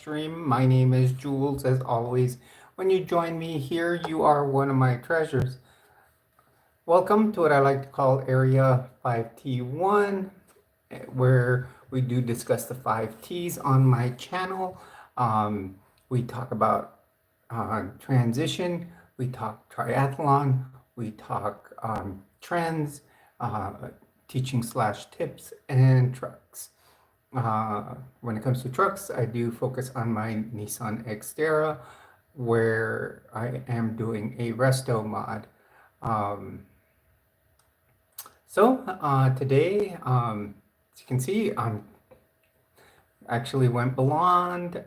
stream. My name is Jules, as always. When you join me here, you are one of my treasures. Welcome to what I like to call Area 5T1, where we do discuss the 5Ts on my channel. We talk about transition, we talk triathlon, we talk trends, teaching/tips, and trucks. When it comes to trucks, I do focus on my Nissan Xterra, where I am doing a resto mod. Today, as you can see, I'm actually went blonde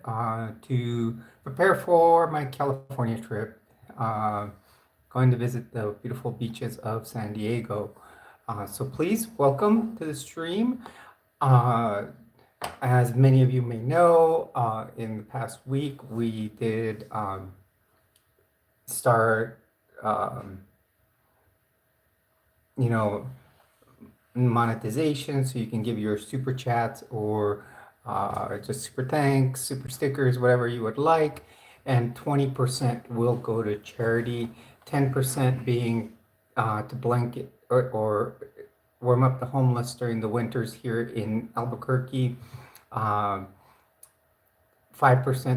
to prepare for my California trip, going to visit the beautiful beaches of San Diego. So please welcome to the stream. As many of you may know, in the past week, we did start, monetization, so you can give your super chats or just super thanks, super stickers, whatever you would like. And 20% will go to charity, 10% being to blanket or warm up the homeless during the winters here in Albuquerque. 5%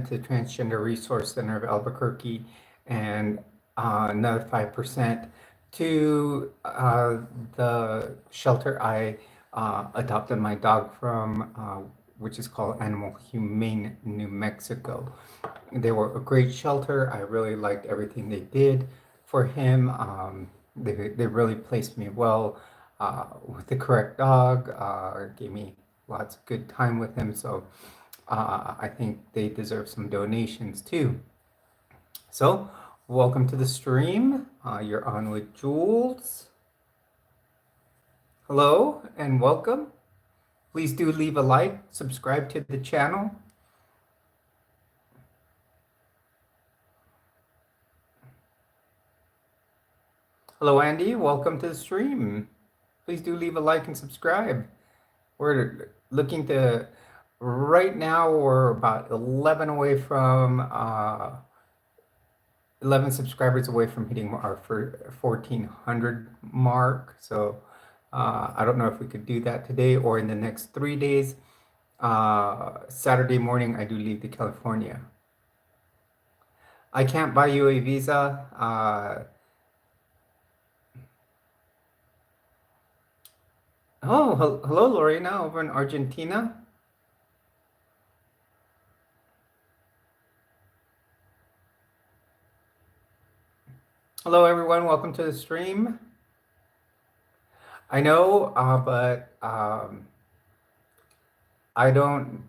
to Transgender Resource Center of Albuquerque, and another 5% to the shelter I adopted my dog from, which is called Animal Humane New Mexico. They were a great shelter. I really liked everything they did for him. They really placed me well with the correct dog, gave me lots of good time with him. So I think they deserve some donations too. So welcome to the stream. You're on with Jules. Hello and welcome. Please do leave a like, subscribe to the channel. Hello, Andy. Welcome to the stream. Please do leave a like and subscribe. We're looking to, right now, we're about 11 away from, 11 subscribers away from hitting our 1,400 mark. So I don't know if we could do that today or in the next 3 days. Saturday morning, I do leave to California. I can't buy you a visa. Hello, Lorena, over in Argentina. Hello, everyone. Welcome to the stream. I know, but I don't,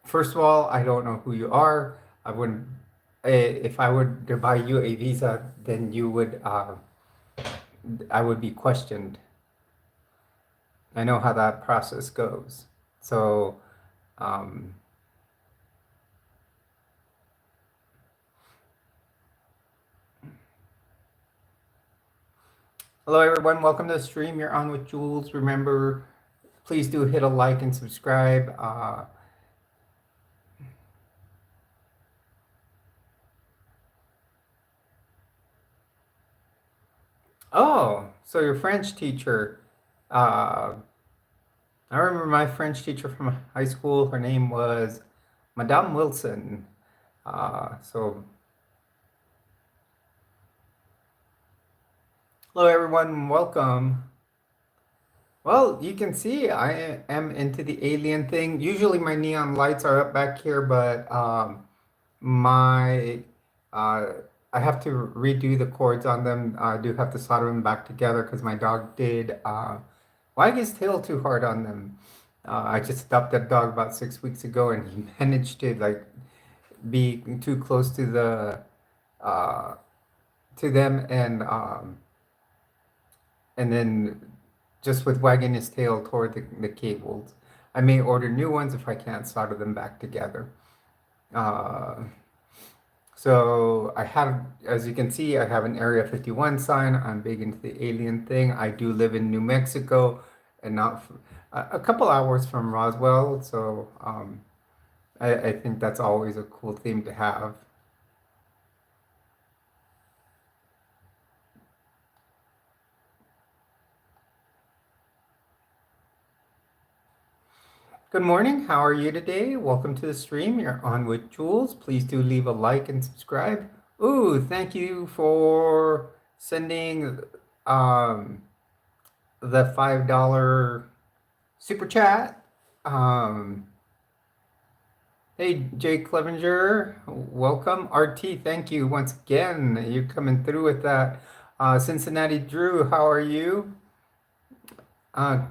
first of all, I don't know who you are. I wouldn't, if I would to buy you a visa, then you would, I would be questioned. I know how that process goes. So, hello everyone, welcome to the stream. You're on with Jules. Remember, please do hit a like and subscribe. Oh, so your French teacher. I remember my French teacher from high school. Her name was Madame Wilson. Hello everyone, welcome. Well, you can see I am into the alien thing. Usually my neon lights are up back here, but I have to redo the cords on them. I do have to solder them back together because my dog did wag his tail too hard on them. I just adopted that dog about 6 weeks ago, and he managed to like be too close to the to them, and then just with wagging his tail toward the cables. I may order new ones if I can't solder them back together. So I have, as you can see, I have an Area 51 sign. I'm big into the alien thing. I do live in New Mexico and not a couple hours from Roswell. So I think that's always a cool theme to have. Good morning. How are you today? Welcome to the stream. You're on with Jules. Please do leave a like and subscribe. Ooh, thank you for sending um, the $5 super chat. Um, hey, Jay Clevenger, welcome. RT, thank you once again. You're coming through with that. Cincinnati Drew, how are you? Uh,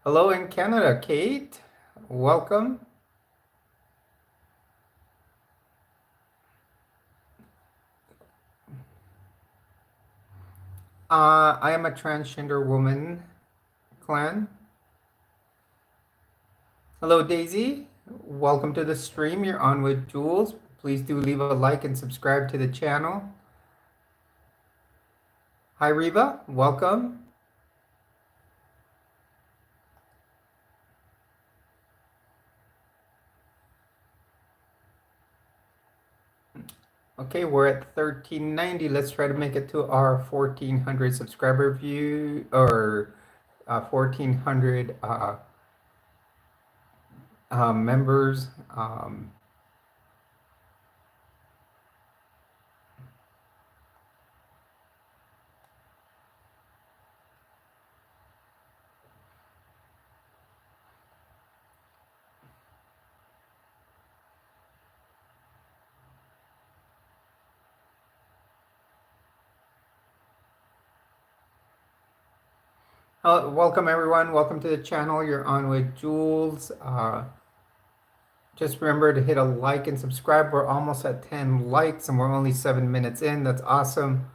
hello in Canada, Kate. Welcome. I am a transgender woman, clan. Hello, Daisy. Welcome to the stream. You're on with Jules. Please do leave a like and subscribe to the channel. Hi, Reba. Welcome. Okay, we're at 1390. Let's try to make it to our 1400 subscriber view or 1400 members. Welcome, everyone. Welcome to the channel. You're on with Jules. Just remember to hit a like and subscribe. We're almost at 10 likes and we're only 7 minutes in. That's awesome.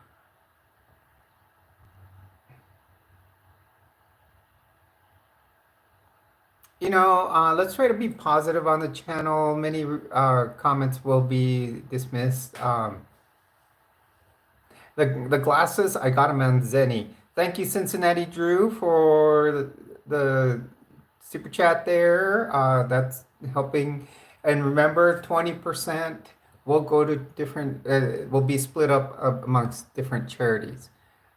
Let's try to be positive on the channel. Many comments will be dismissed. The glasses, I got them on Zenny. Thank you, Cincinnati Drew, for the super chat there. That's helping. And remember, 20% will go to different, will be split up amongst different charities.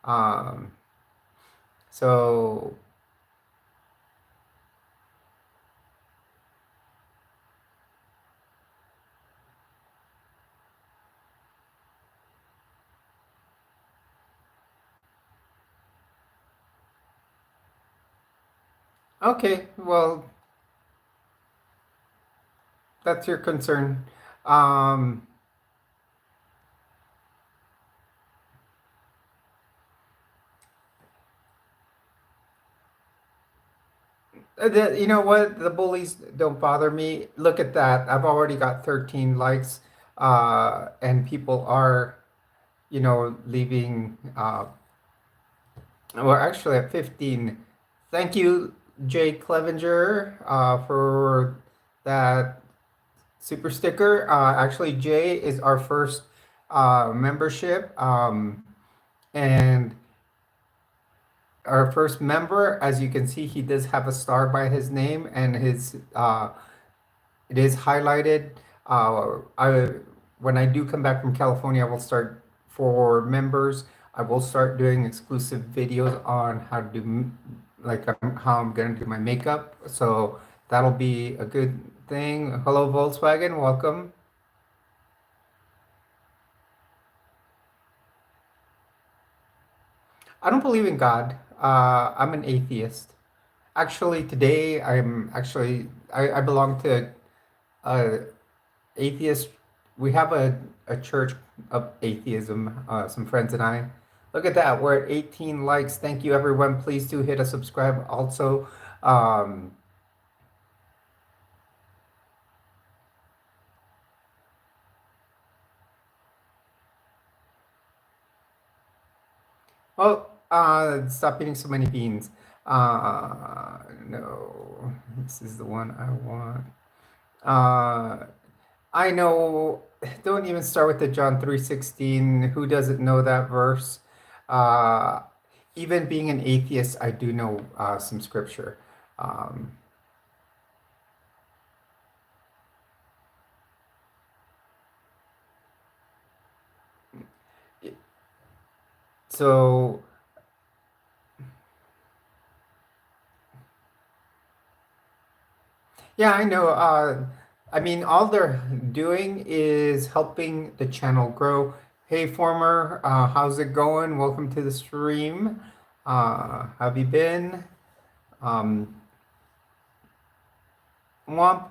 Um, so, okay, well, that's your concern. Um, you know what? The bullies don't bother me. Look at that. I've already got 13 likes, and people are, leaving. We're actually at 15. Thank you, Jay Clevenger, for that super sticker. Actually, Jay is our first membership, and our first member. As you can see, he does have a star by his name, and his it is highlighted. I When I do come back from California, I will start for members. I will start doing exclusive videos on how to do how I'm gonna do my makeup. So that'll be a good thing. Hello, Volkswagen, welcome. I don't believe in God. I'm an atheist. Actually, today I belong to uh, atheist. We have a church of atheism, some friends and I. Look at that. We're at 18 likes. Thank you, everyone. Please do hit a subscribe also. Um, Stop eating so many beans. No, this is the one I want. I know, don't even start with the John 3:16. Who doesn't know that verse? Uh, Even being an atheist, I do know some scripture. Um, So yeah, I know. I mean, all they're doing is helping the channel grow. Hey, former, how's it going? Welcome to the stream. Have you been? Um, Womp,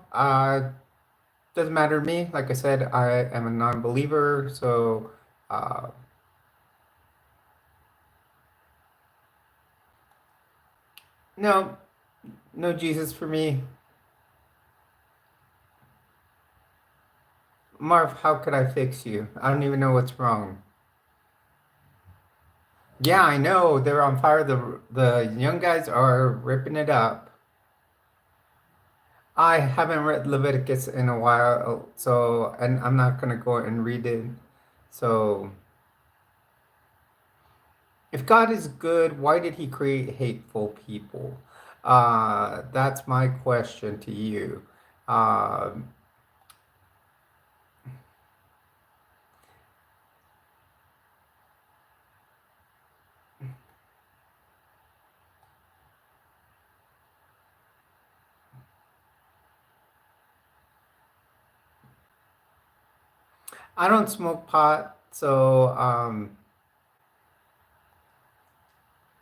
doesn't matter to me. Like I said, I am a non-believer, so uh, no, no Jesus for me. Marv, how could I fix you? I don't even know what's wrong. Yeah, I know they're on fire. The young guys are ripping it up. I haven't read Leviticus in a while, so and I'm not gonna go and read it. So, if God is good, why did He create hateful people? That's my question to you. Um, I don't smoke pot, so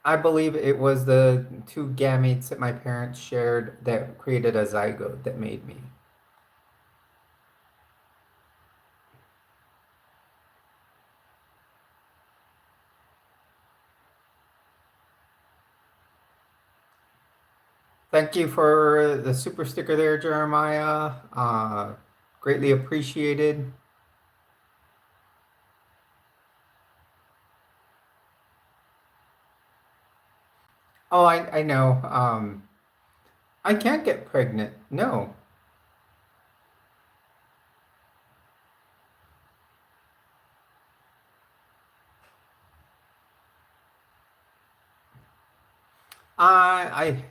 I believe it was the two gametes that my parents shared that created a zygote that made me. Thank you for the super sticker there, Jeremiah. Greatly appreciated. Oh, I know. I can't get pregnant. No. I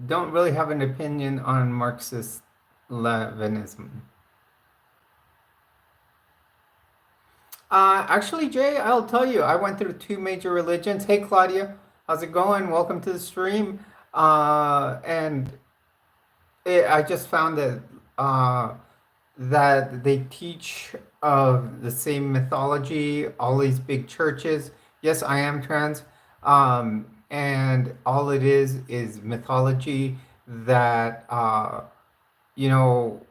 don't really have an opinion on Marxist Leninism. Actually, Jay, I'll tell you, I went through two major religions. Hey, Claudia, how's it going? Welcome to the stream. And I just found that they teach of the same mythology, all these big churches. Yes, I am trans. And all it is mythology that you know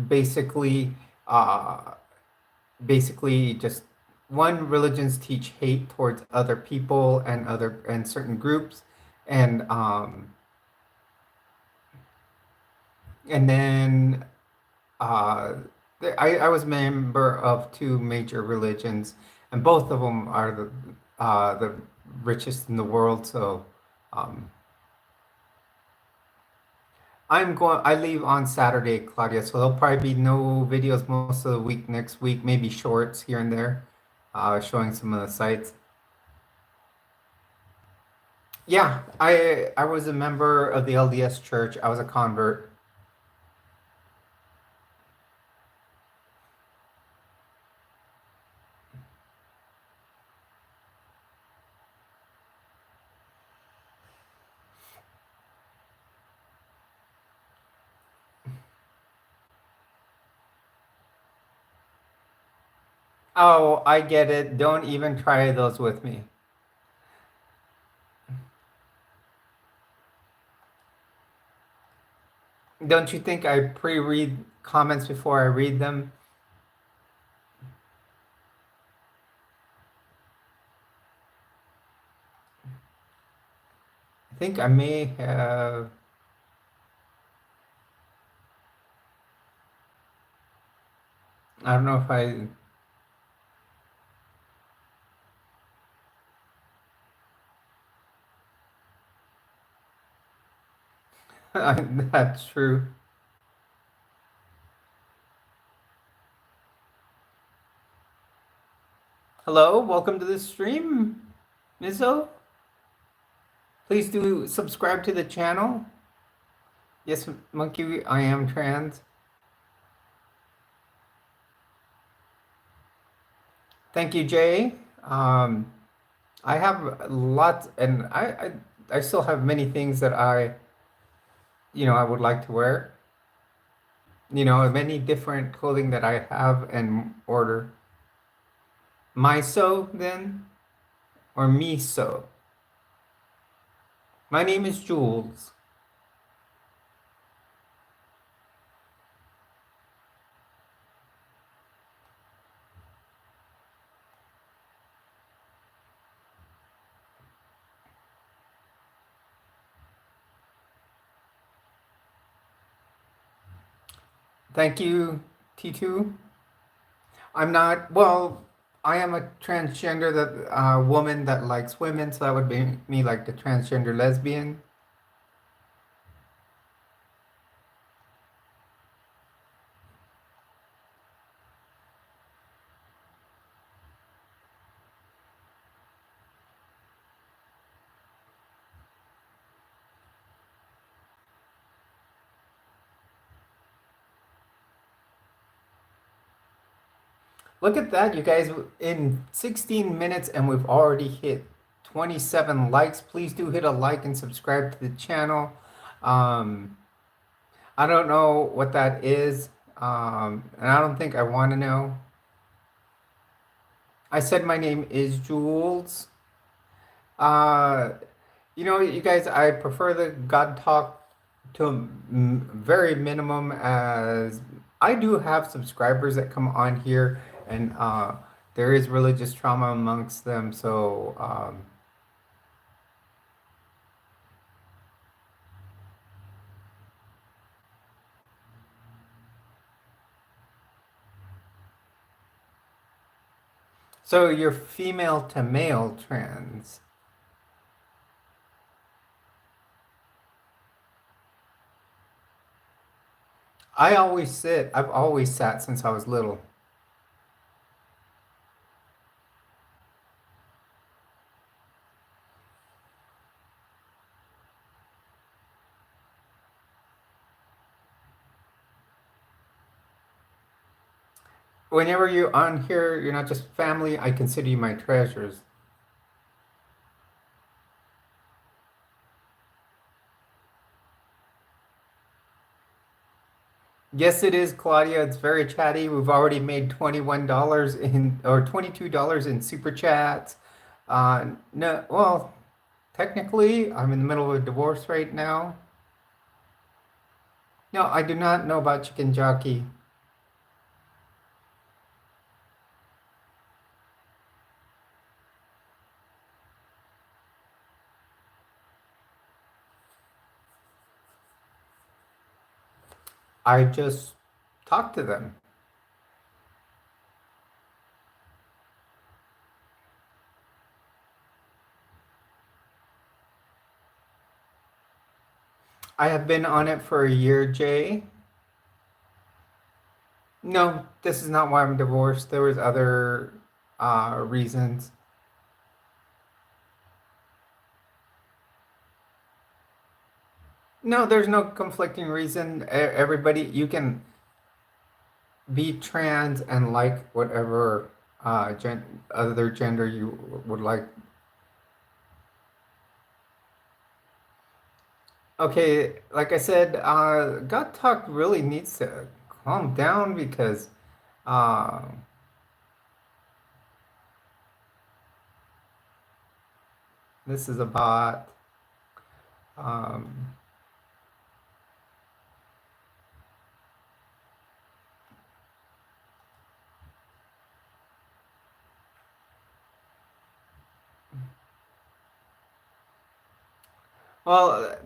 basically uh basically just one religions teach hate towards other people and other and certain groups and and then uh I was a member of two major religions and both of them are the richest in the world, so um I leave on Saturday, Claudia, so there'll probably be no videos most of the week next week, maybe shorts here and there, showing some of the sites. Yeah, I was a member of the LDS church. I was a convert. Oh, I get it. Don't even try those with me. Don't you think I pre-read comments before I read them? I think I may have. I don't know if I. That's true. Hello, welcome to the stream, Mizzo. Please do subscribe to the channel. Yes, Monkey, I am trans. Thank you, Jay. Um, I have lots, and I still have many things that I would like to wear. Many different clothing that I have and order. Myso then, or miso. My name is Jules. Thank you, T2. I'm not, well, I am a transgender that woman that likes women, so that would be me like the transgender lesbian. Look at that, you guys, in 16 minutes and we've already hit 27 likes. Please do hit a like and subscribe to the channel. Um, I don't know what that is, and I don't think I want to know. I said my name is Jules. Uh, you guys, I prefer the God talk to very minimum, as I do have subscribers that come on here, and there is religious trauma amongst them. So you're female to male trans. I always sit. I've always sat since I was little. Whenever you're on here, you're not just family. I consider you my treasures. Yes, it is, Claudia. It's very chatty. We've already made $21 in or $22 in super chats. No, well, technically, I'm in the middle of a divorce right now. No, I do not know about Chicken Jockey. I just talked to them. I have been on it for a year, Jay. No, this is not why I'm divorced. There was other reasons. No, there's no conflicting reason. Everybody, you can be trans and like whatever other gender you would like. Okay, like I said, God Talk really needs to calm down because uh, this is about um, well,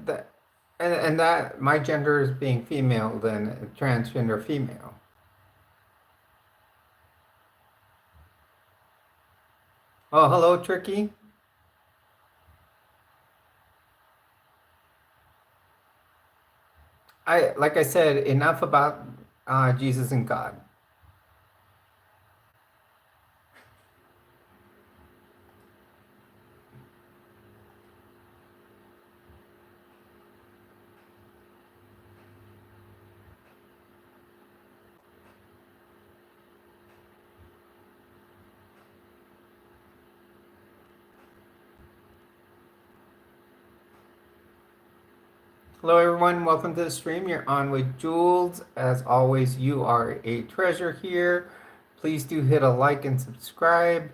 and that my gender is being female, then transgender female. Oh, hello, Tricky. Like I said, enough about Jesus and God. Hello, everyone. Welcome to the stream. You're on with Jules. As always, you are a treasure here. Please do hit a like and subscribe.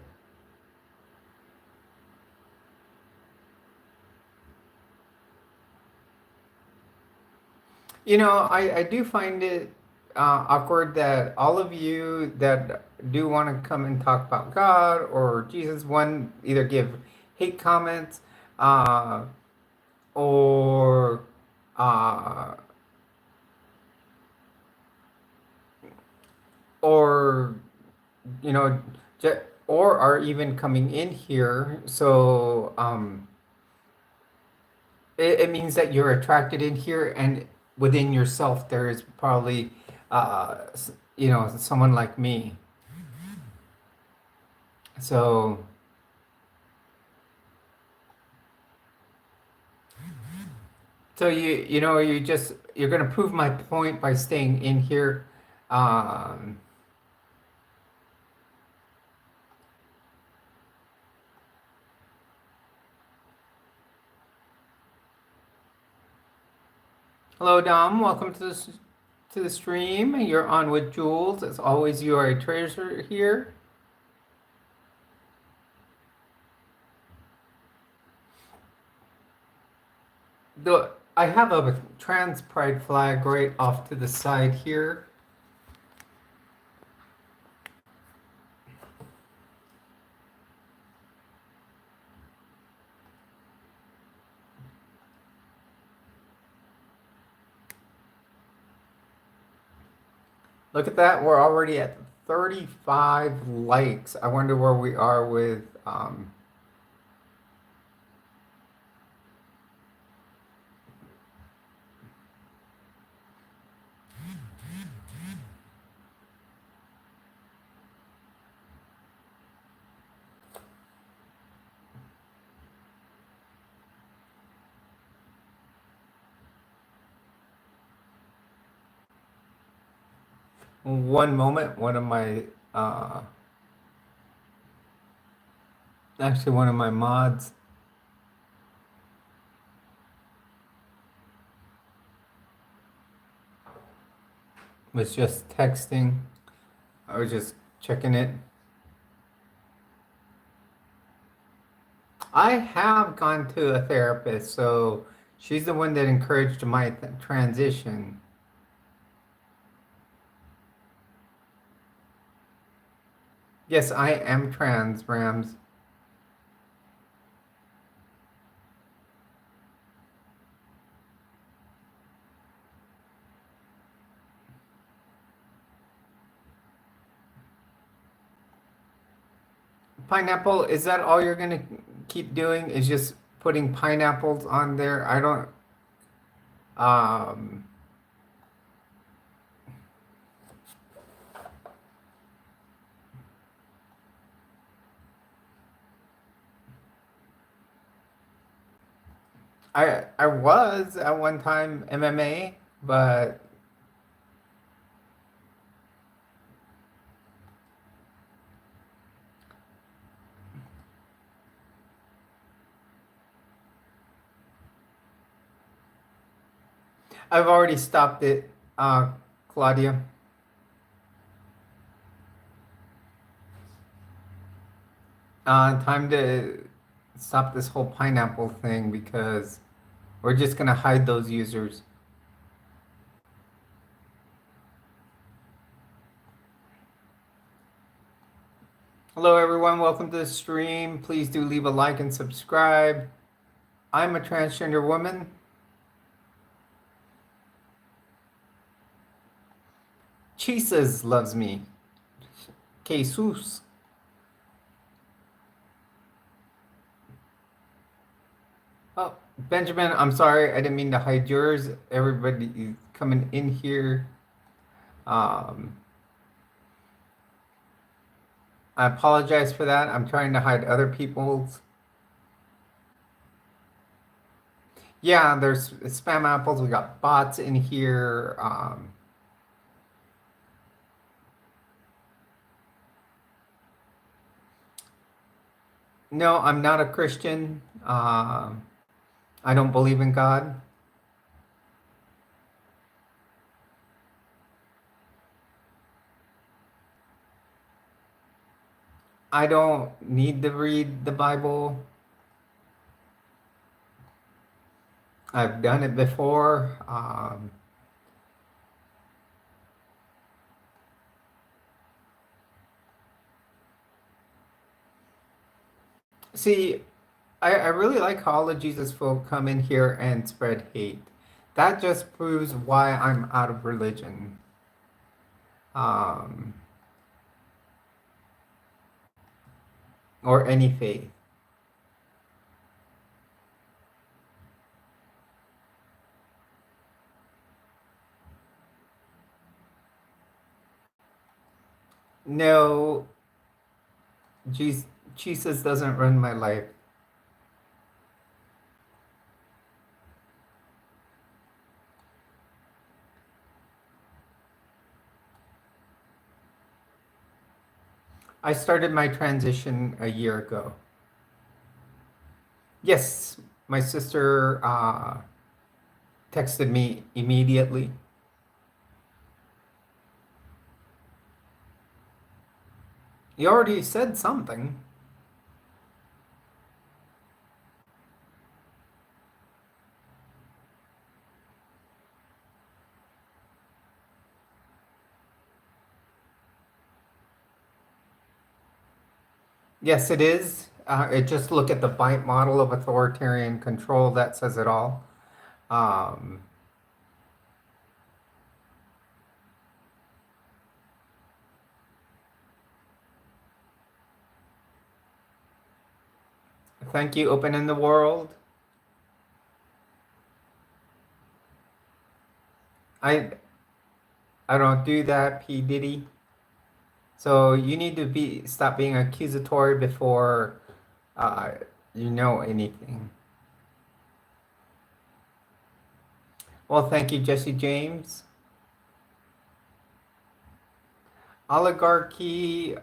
I do find it awkward that all of you that do want to come and talk about God or Jesus, one, either give hate comments uh, or uh, or you know, or are even coming in here. So it means that you're attracted in here, and within yourself, there is probably, someone like me. So, so you're gonna prove my point by staying in here. Um, Hello, Dom. Welcome to the stream. You're on with Jules. As always, you are a treasure here. I have a trans pride flag right off to the side here. Look at that. We're already at 35 likes. I wonder where we are with one moment. One of my mods was just texting. I was just checking it. I have gone to a therapist, so she's the one that encouraged my transition. Yes, I am trans, Rams. Pineapple, is that all you're gonna keep doing? Is just putting pineapples on there? I don't. Um, I was at one time MMA, but I've already stopped it, Claudia. Time to stop this whole pineapple thing because we're just gonna hide those users. Hello, everyone. Welcome to the stream. Please do leave a like and subscribe. I'm a transgender woman. Jesus loves me. Jesus. Oh, Benjamin, I'm sorry. I didn't mean to hide yours. Everybody coming in here. I apologize for that. I'm trying to hide other people's. Yeah, there's spam apples. We got bots in here. No, I'm not a Christian. I don't believe in God. I don't need to read the Bible. I've done it before. See, I really like how all the Jesus folk come in here and spread hate. That just proves why I'm out of religion. Um, or any faith. No, Jesus, Jesus doesn't run my life. I started my transition a year ago. Yes, my sister texted me immediately. You already said something. Yes, it is. Just look at the bite model of authoritarian control. That says it all. Um, Thank you, Open in the World. I I don't do that, P. Diddy. So you need to stop being accusatory before uh, you know anything. Well, thank you, Jesse James. Oligarchy.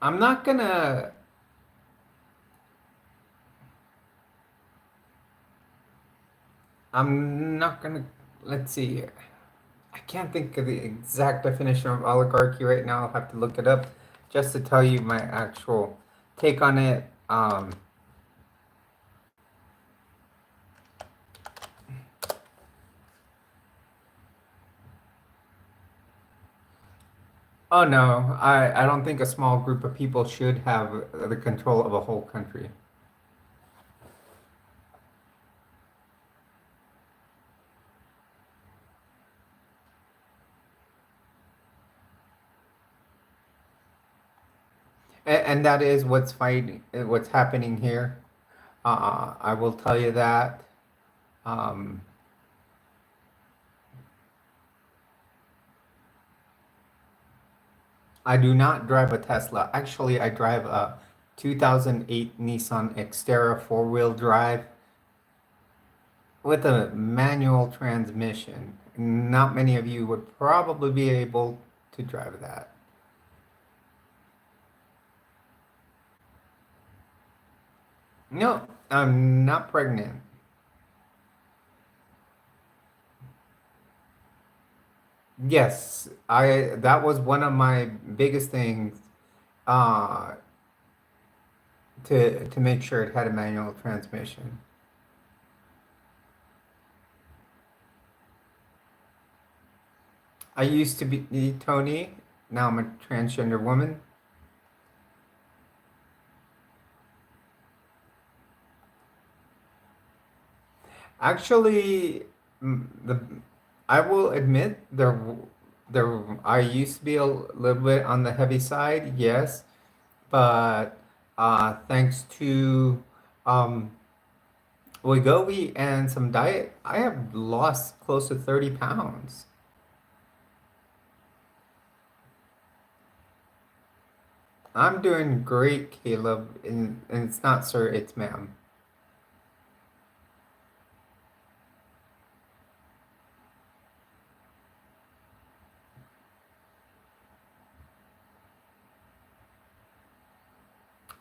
I'm not gonna. I'm not gonna. Let's see. I can't think of the exact definition of oligarchy right now. I'll have to look it up just to tell you my actual take on it. Oh no, I don't think a small group of people should have the control of a whole country. And that is what's happening here. I will tell you that. Um, I do not drive a Tesla. Actually, I drive a 2008 Nissan Xterra four-wheel drive with a manual transmission. Not many of you would probably be able to drive that. No, I'm not pregnant. Yes, I that was one of my biggest things uh to make sure it had a manual transmission. I used to be Tony, now I'm a transgender woman. Actually, the I will admit there I used to be a little bit on the heavy side, yes, but thanks to um Wegovy and some diet, I have lost close to 30 pounds. I'm doing great, Caleb, and it's not sir, it's ma'am.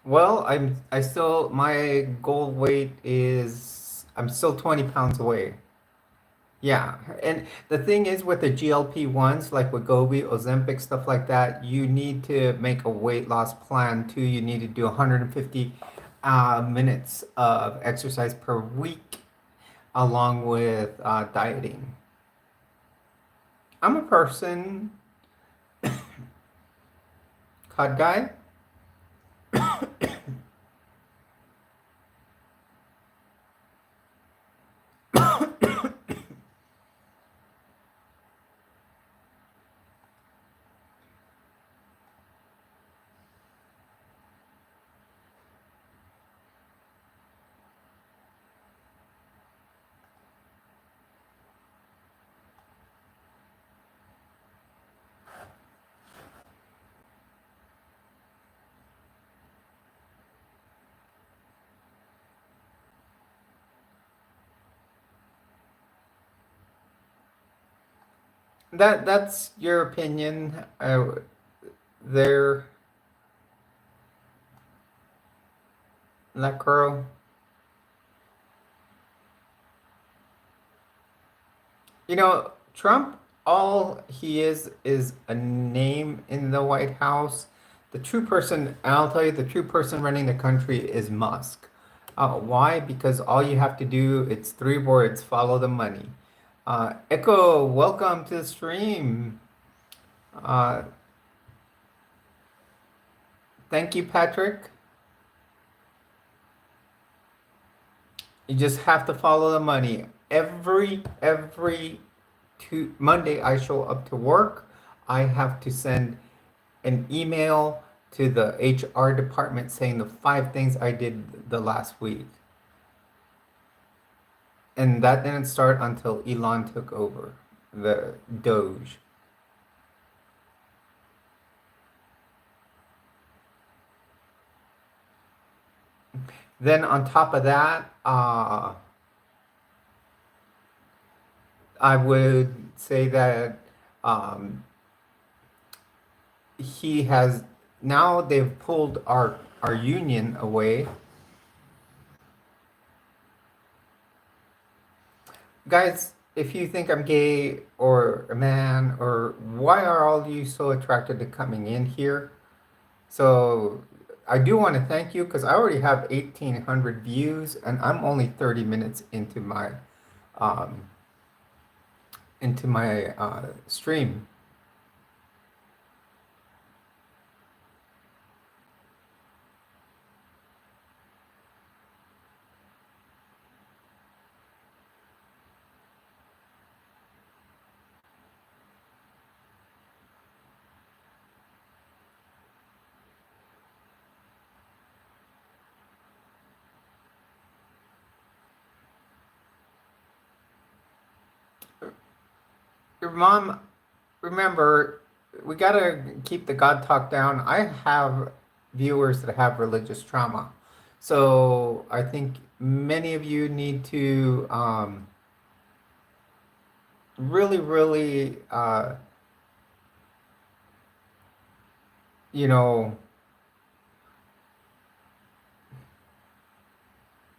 Well, I still my goal weight is I'm still 20 pounds away. Yeah, and the thing is with the GLP-1s, like Wegovy, Ozempic, stuff like that, you need to make a weight loss plan too. You need to do 150 minutes of exercise per week along with dieting. I'm a person, cod guy. That's your opinion. There, Lacro. You know, Trump, all he is a name in the White House. The true person, and I'll tell you, the true person running the country is Musk. Why? Because all you have to do, it's three words, follow the money. Echo, welcome to the stream. Uh, Thank you, Patrick. You just have to follow the money. Every Monday I show up to work. I have to send an email to the HR department saying the 5 things I did the last week. And that didn't start until Elon took over the Doge. Then on top of that, I would say that um, he has now they've pulled our union away. Guys, if you think I'm gay or a man, or why are all you so attracted to coming in here? So I do want to thank you because I already have 1,800 views and I'm only 30 minutes um, into my stream. Your mom, remember, we gotta keep the God talk down. I have viewers that have religious trauma. So I think many of you need to really, you know,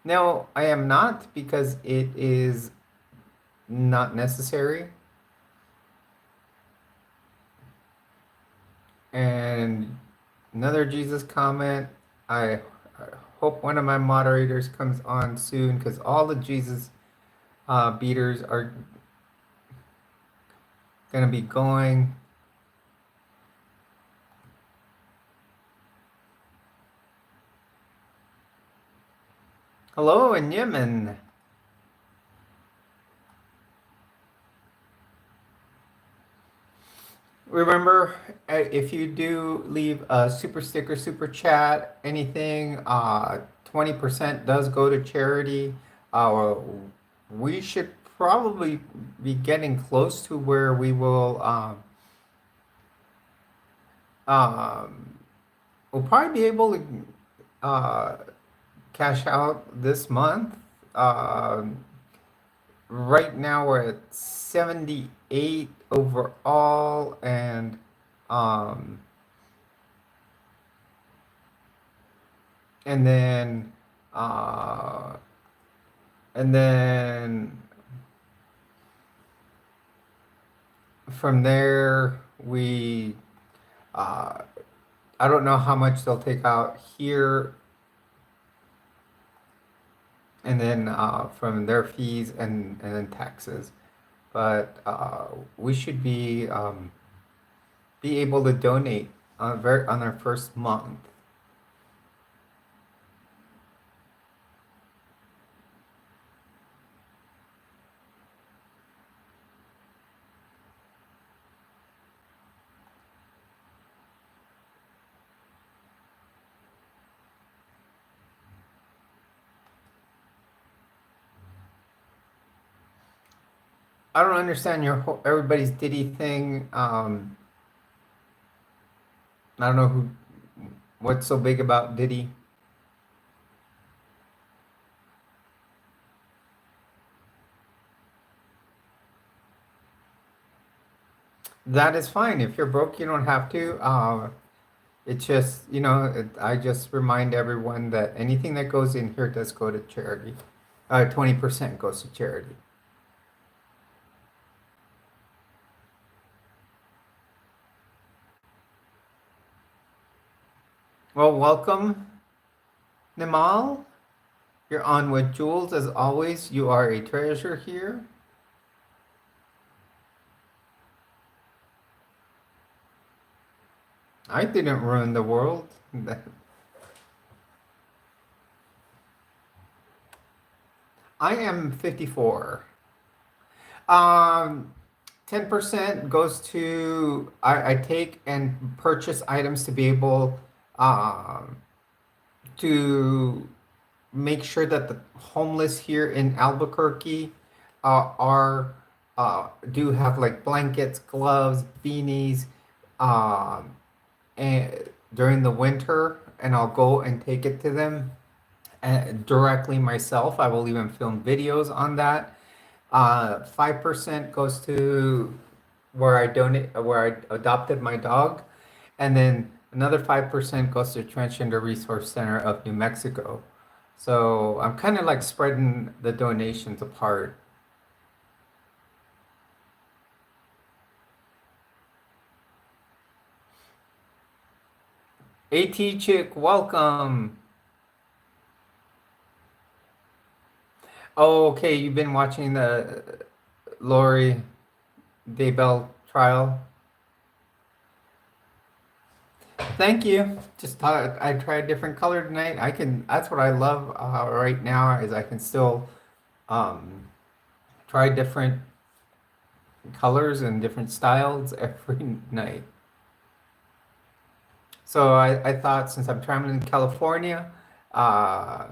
no, I am not because it is not necessary. And another Jesus comment. I hope one of my moderators comes on soon because all the Jesus beaters are going to be going. Hello in Yemen. Remember, if you do leave a super sticker, super chat, anything, 20% does go to charity. We should probably be getting close to where we will, um, we'll probably be able to cash out this month. Right now we're at 78 overall, um, and then uh, and then from there, we uh, I don't know how much they'll take out here, and then from their fees and then taxes. But we should be able to donate on our first month. I don't understand everybody's Diddy thing. I don't know what's so big about Diddy. That is fine. If you're broke, you don't have to. It's just, I just remind everyone that anything that goes in here does go to charity. 20% goes to charity. Well, welcome, Nimal. You're on with Jules. As always, you are a treasure here. I didn't ruin the world. I am 54. 10% goes to I take and purchase items to be able to make sure that the homeless here in Albuquerque are do have like blankets, gloves, beanies, um, and during the winter, and I'll go and take it to them directly myself. I will even film videos on that. 5% goes to where I adopted my dog, and then another 5% goes to Transgender Resource Center of New Mexico. So I'm kind of like spreading the donations apart. AT Chick, welcome. Oh, okay, you've been watching the Lori Daybell trial. Thank you. Just thought I'd try a different color tonight. That's what I love right now is I can still um, try different colors and different styles every night. So I thought since I'm traveling in California, uh,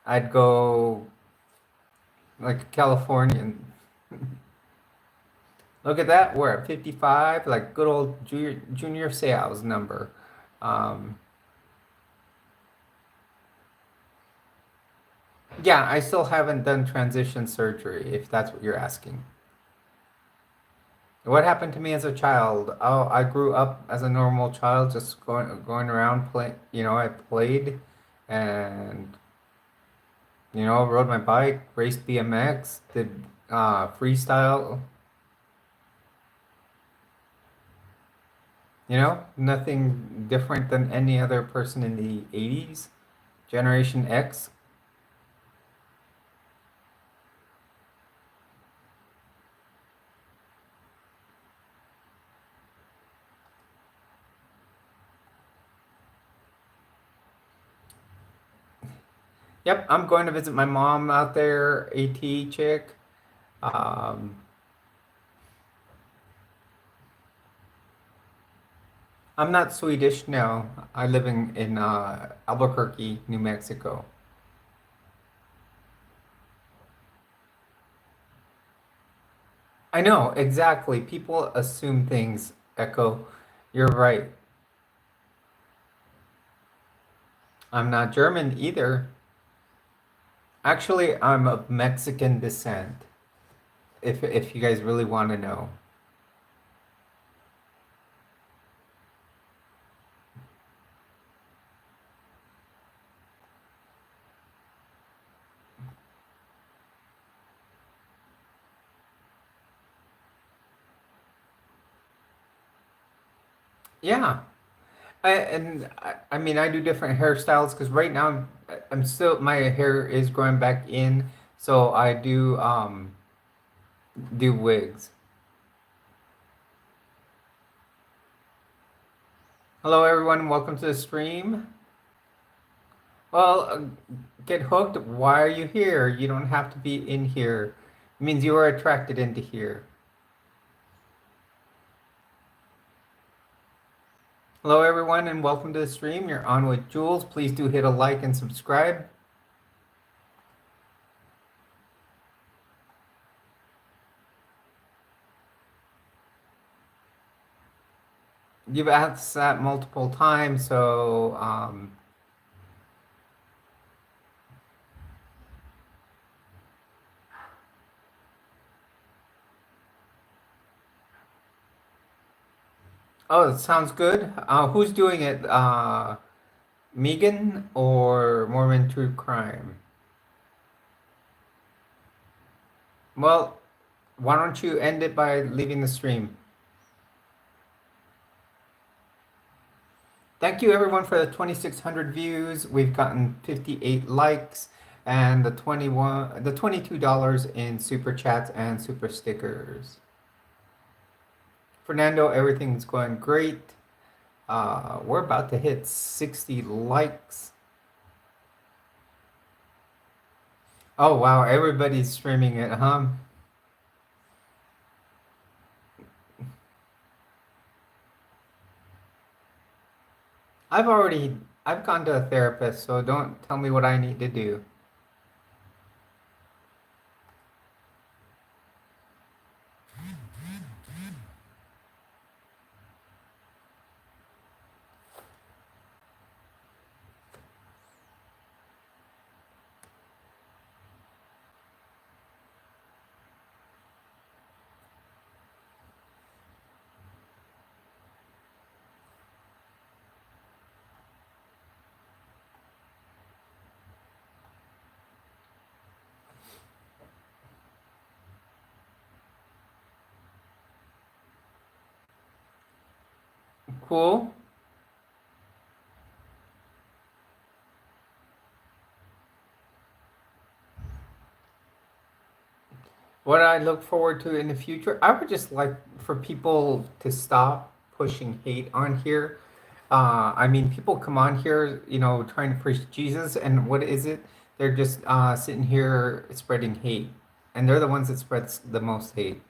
I'd go like a Californian. Look at that, we're at 55, like good old junior sales number. Um, yeah, I still haven't done transition surgery, if that's what you're asking. What happened to me as a child? Oh, I grew up as a normal child, just going around playing. I played, and rode my bike, raced BMX, did freestyle. Nothing different than any other person in the 80s, Generation X. Yep, I'm going to visit my mom out there, AT chick. Um, I'm not Swedish, no. I live in Albuquerque, New Mexico. I know, exactly. People assume things, Echo. You're right. I'm not German either. Actually, I'm of Mexican descent, if you guys really want to know. Yeah. I mean, I do different hairstyles because right now I'm still, my hair is growing back in, so I do wigs. Hello everyone, welcome to the stream. Well, get hooked. Why are you here? You don't have to be in here. It means you are attracted into here. Hello everyone and welcome to the stream. You're on with Jules. Please do hit a like and subscribe. You've asked that multiple times, so oh, it sounds good. Who's doing it? Megan or Mormon True Crime? Well, why don't you end it by leaving the stream? Thank you everyone for the 2,600 views. We've gotten 58 likes and the $22 in super chats and super stickers. Fernando, everything's going great. We're about to hit 60 likes. Oh wow, everybody's streaming it, huh? I've gone to a therapist, so don't tell me what I need to do. Cool. What I look forward to in the future, I would just like for people to stop pushing hate on here. I mean, people come on here, trying to preach Jesus, and what is it? They're just sitting here spreading hate, and they're the ones that spreads the most hate.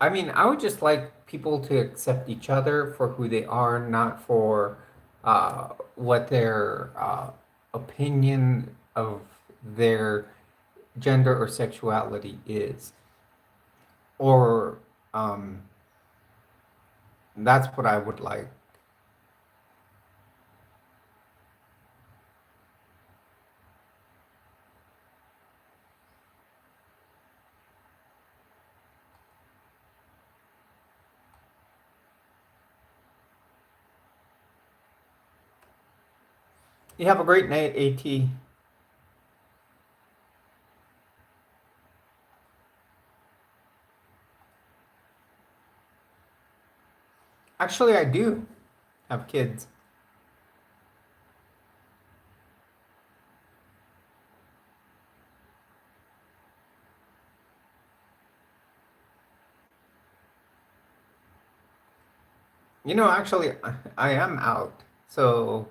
I mean, I would just like people to accept each other for who they are, not for what their opinion of their gender or sexuality is. Or that's what I would like. You have a great night, AT. Actually, I do have kids. Actually, I am out. So,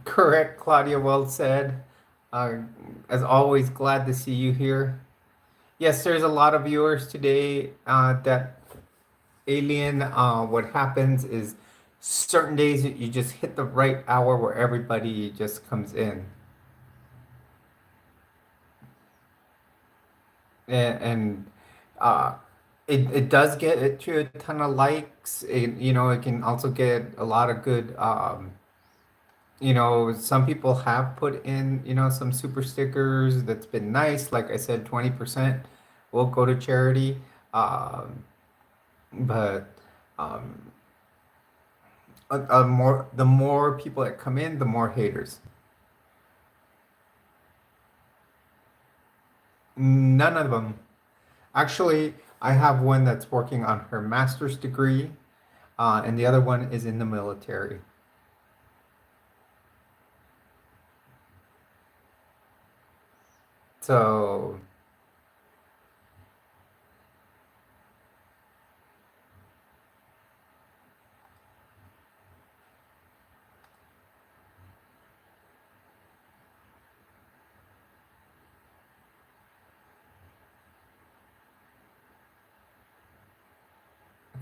correct, Claudia, well said. Uh, as always, glad to see you here. Yes, there's a lot of viewers today that Alien. What happens is certain days you just hit the right hour where everybody just comes in. and uh, it does get it to a ton of likes. It can also get a lot of good. Some people have put in, some super stickers that's been nice. Like I said, 20% will go to charity. Um, but um, the more people that come in, the more haters. None of them. Actually, I have one that's working on her master's degree, and the other one is in the military. So,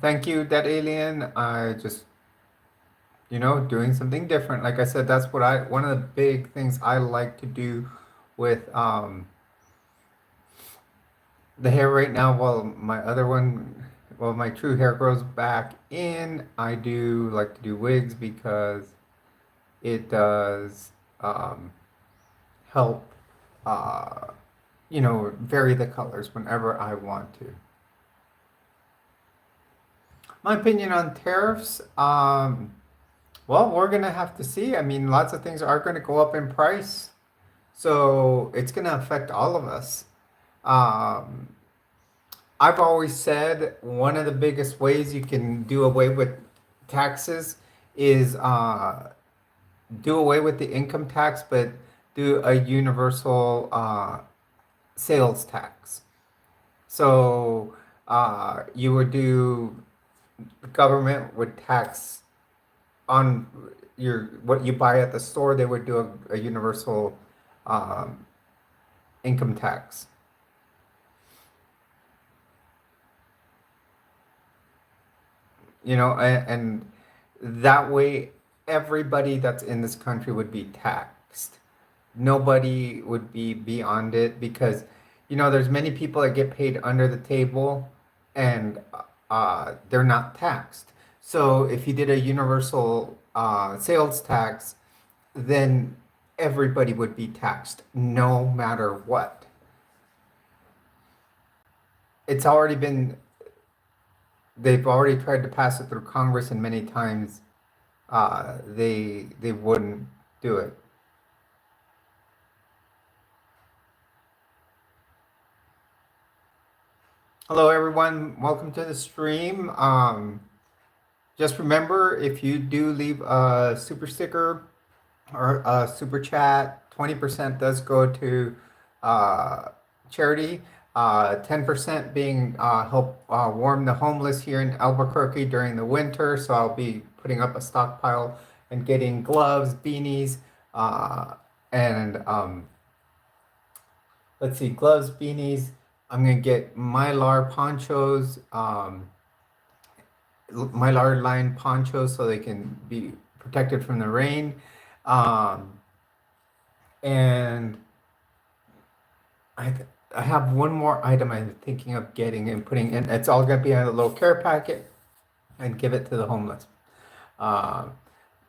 thank you, that alien. I just, doing something different. Like I said, that's one of the big things I like to do with the hair right now. While my true hair grows back in, I do like to do wigs because it does um, help, uh, vary the colors whenever I want to. My opinion on tariffs, well, we're gonna have to see. I mean, lots of things are gonna go up in price, so it's gonna affect all of us. Um, I've always said one of the biggest ways you can do away with taxes is do away with the income tax, but do a universal sales tax. So you would do the government would tax on your what you buy at the store. They would do a universal um, income tax. And that way everybody that's in this country would be taxed. Nobody would be beyond it because there's many people that get paid under the table and they're not taxed. So if you did a universal sales tax, then everybody would be taxed no matter what. It's already been They've already tried to pass it through Congress, and many times they wouldn't do it. Hello, everyone. Welcome to the stream. Just remember, if you do leave a super sticker or a super chat, 20% does go to uh, charity. 10% being help warm the homeless here in Albuquerque during the winter. So I'll be putting up a stockpile and getting gloves, beanies, and let's see, gloves, beanies. I'm gonna get mylar ponchos, mylar lined ponchos so they can be protected from the rain. And I have one more item I'm thinking of getting and putting in. It's all gonna be in a little care packet and give it to the homeless. Uh,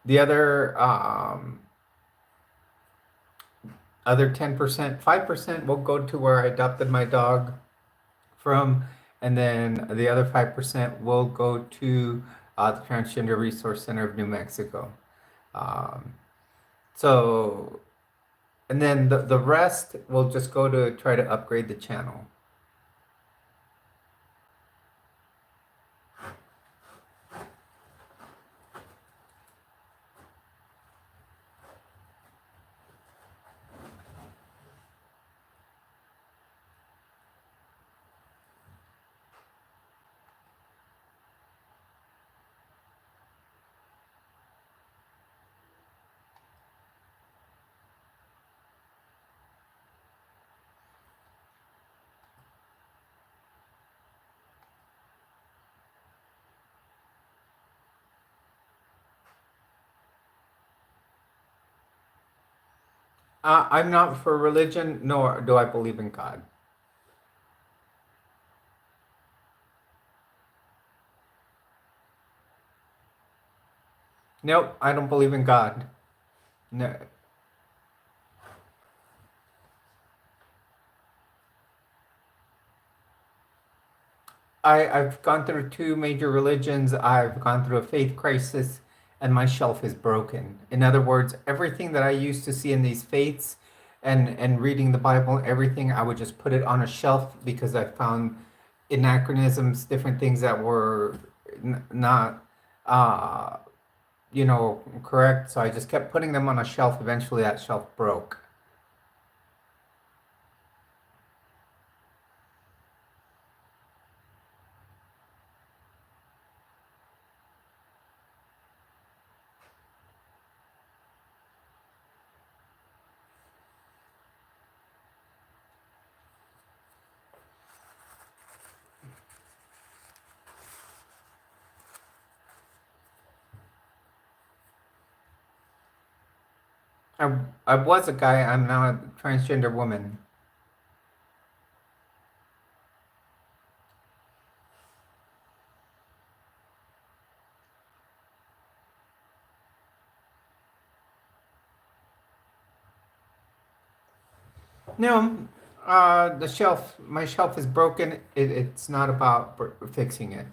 the other 10%, 5% will go to where I adopted my dog from, and then the other 5% will go to the Transgender Resource Center of New Mexico. Um, so, and then the rest will just go to try to upgrade the channel. I'm not for religion, nor do I believe in God. Nope, I don't believe in God. No, I've gone through two major religions. I've gone through a faith crisis, and my shelf is broken. In other words, everything that I used to see in these faiths and reading the Bible, everything, I would just put it on a shelf because I found anachronisms, different things that were not, uh, correct. So I just kept putting them on a shelf. Eventually, that shelf broke. I, I was a guy. I'm now a transgender woman. No, my shelf is broken. It's not about fixing it.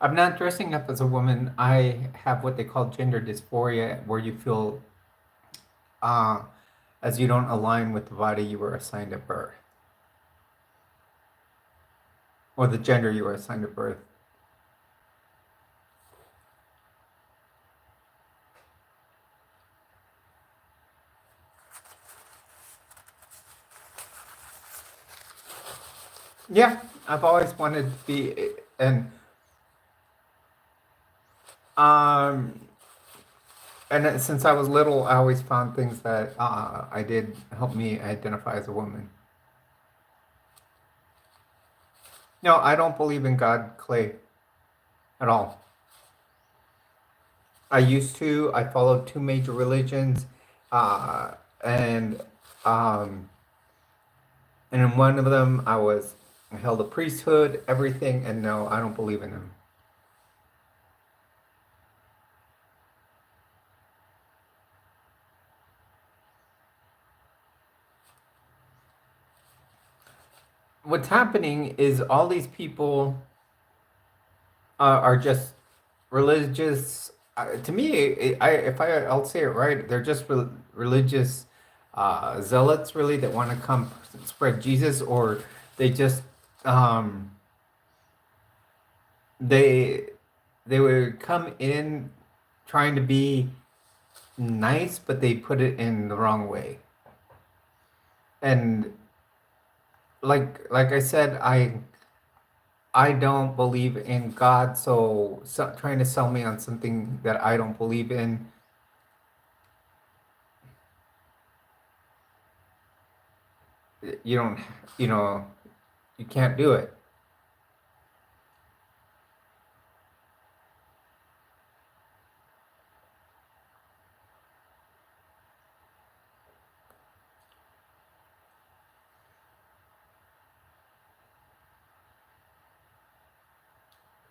I'm not dressing up as a woman. I have what they call gender dysphoria, where you feel uh, as you don't align with the body you were assigned at birth, or the gender you were assigned at birth. Yeah, I've always wanted to be, and um, since I was little, I always found things that I did help me identify as a woman. No, I don't believe in God, Clay, at all. I used to. I followed two major religions, uh, and um, and in one of them, I held a priesthood, everything, and no, I don't believe in him. What's happening is all these people are just religious. To me, I'll say it right, they're just religious zealots, really, that want to come spread Jesus, or they just um, they they would come in trying to be nice, but they put it in the wrong way. And like I said, I don't believe in God, so trying to sell me on something that I don't believe in, you don't, you know, you can't do it.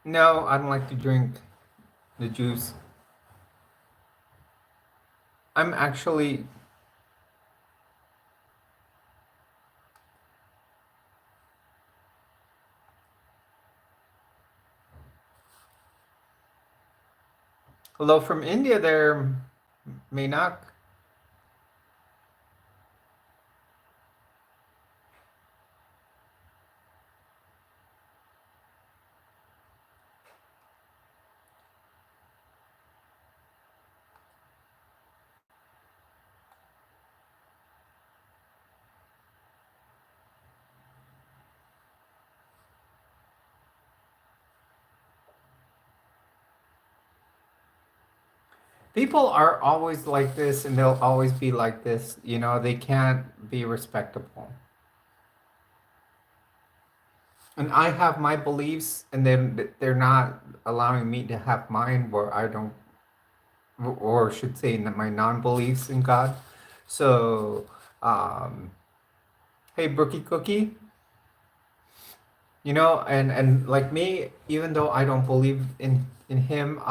No, I don't like to drink the juice. I'm actually, although from India, there may not. People are always like this, and they'll always be like this. They can't be respectable. and I have my beliefs, and then they're not allowing me to have mine, where I don't, or should say, that my non-beliefs in God. So, um, hey, Brookie Cookie, and like me, even though I don't believe in him,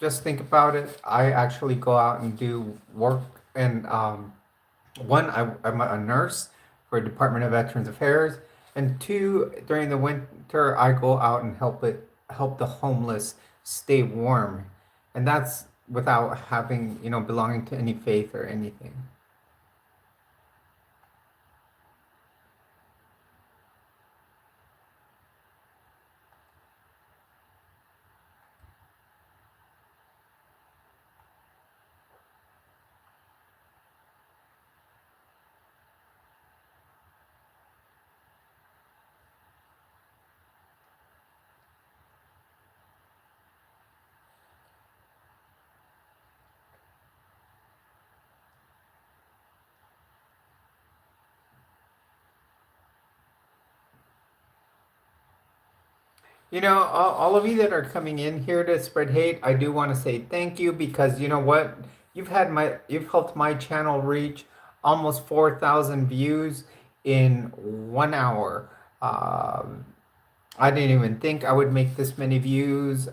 just think about it. I actually go out and do work, and one, I'm a nurse for Department of Veterans Affairs, and two, during the winter, I go out and help the homeless stay warm, and that's without having, belonging to any faith or anything. All of you that are coming in here to spread hate, I do want to say thank you, because you know what? You've helped my channel reach almost 4,000 views in 1 hour. Um, I didn't even think I would make this many views.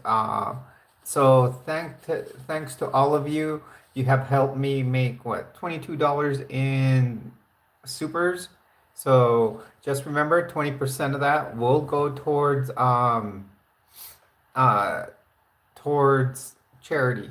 So thanks to all of you. You have helped me make what, $22 in supers. So just remember, 20% of that will go uh towards charity.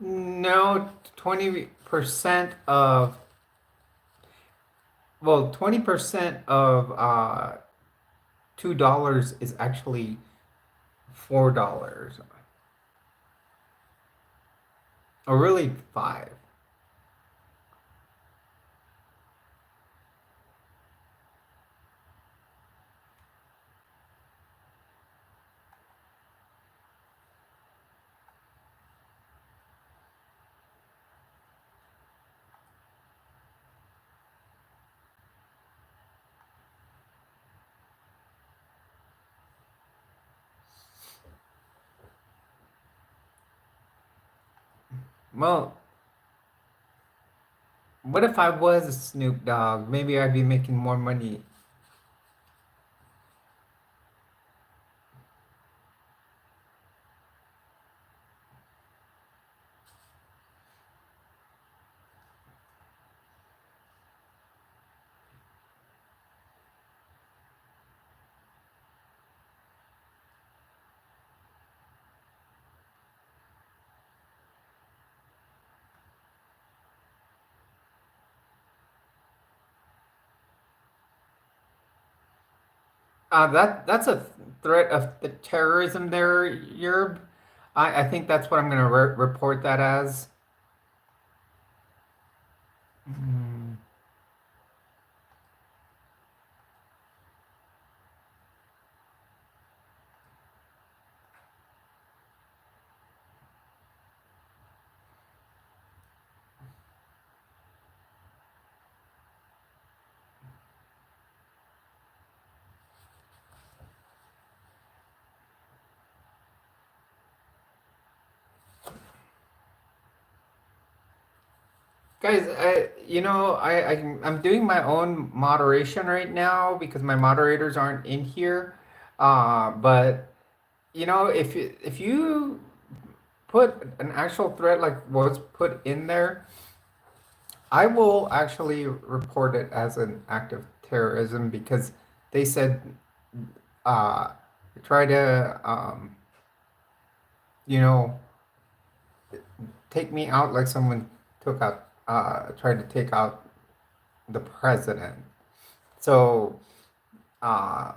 No, 20% of, well, 20% of $2 is actually $4. Or really five. Well, what if I was a Snoop Dogg? Maybe I'd be making more money. That's a threat of the terrorism there, Yerb. I think that's what I'm gonna report that as. Mm. Guys, I'm doing my own moderation right now because my moderators aren't in here. But if you put an actual threat like was put in there, I will actually report it as an act of terrorism, because they said uh try to you know take me out like someone took out tried to take out the president. So uh,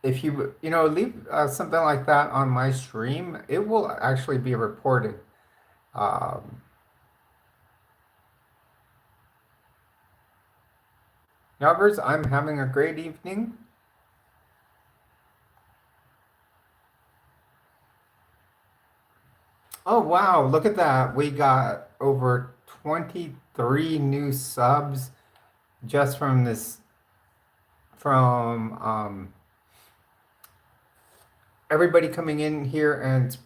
if you leave something like that on my stream, it will actually be reported. Um, Numbers, I'm having a great evening. Oh wow, look at that. We got over 23 new subs just from from everybody coming in here and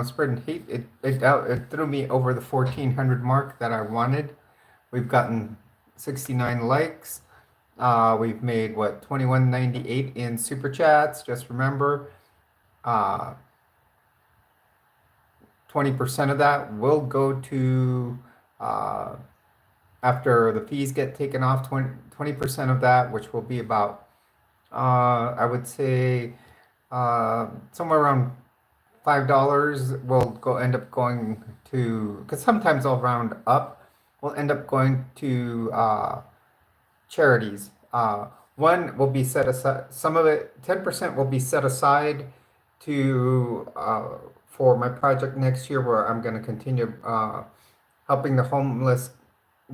spreading hate. It threw me over the 1400 mark that I wanted. We've gotten 69 likes. We've made what 21.98 in super chats. Just remember, uh, 20% of that will go to uh, after the fees get taken off. 20% of that, which will be about I would say somewhere around $5 will end up going to, because sometimes I'll round up, will end up going to charities. One will be set aside, some of it, 10% will be set aside to for my project next year, where I'm going to continue helping the homeless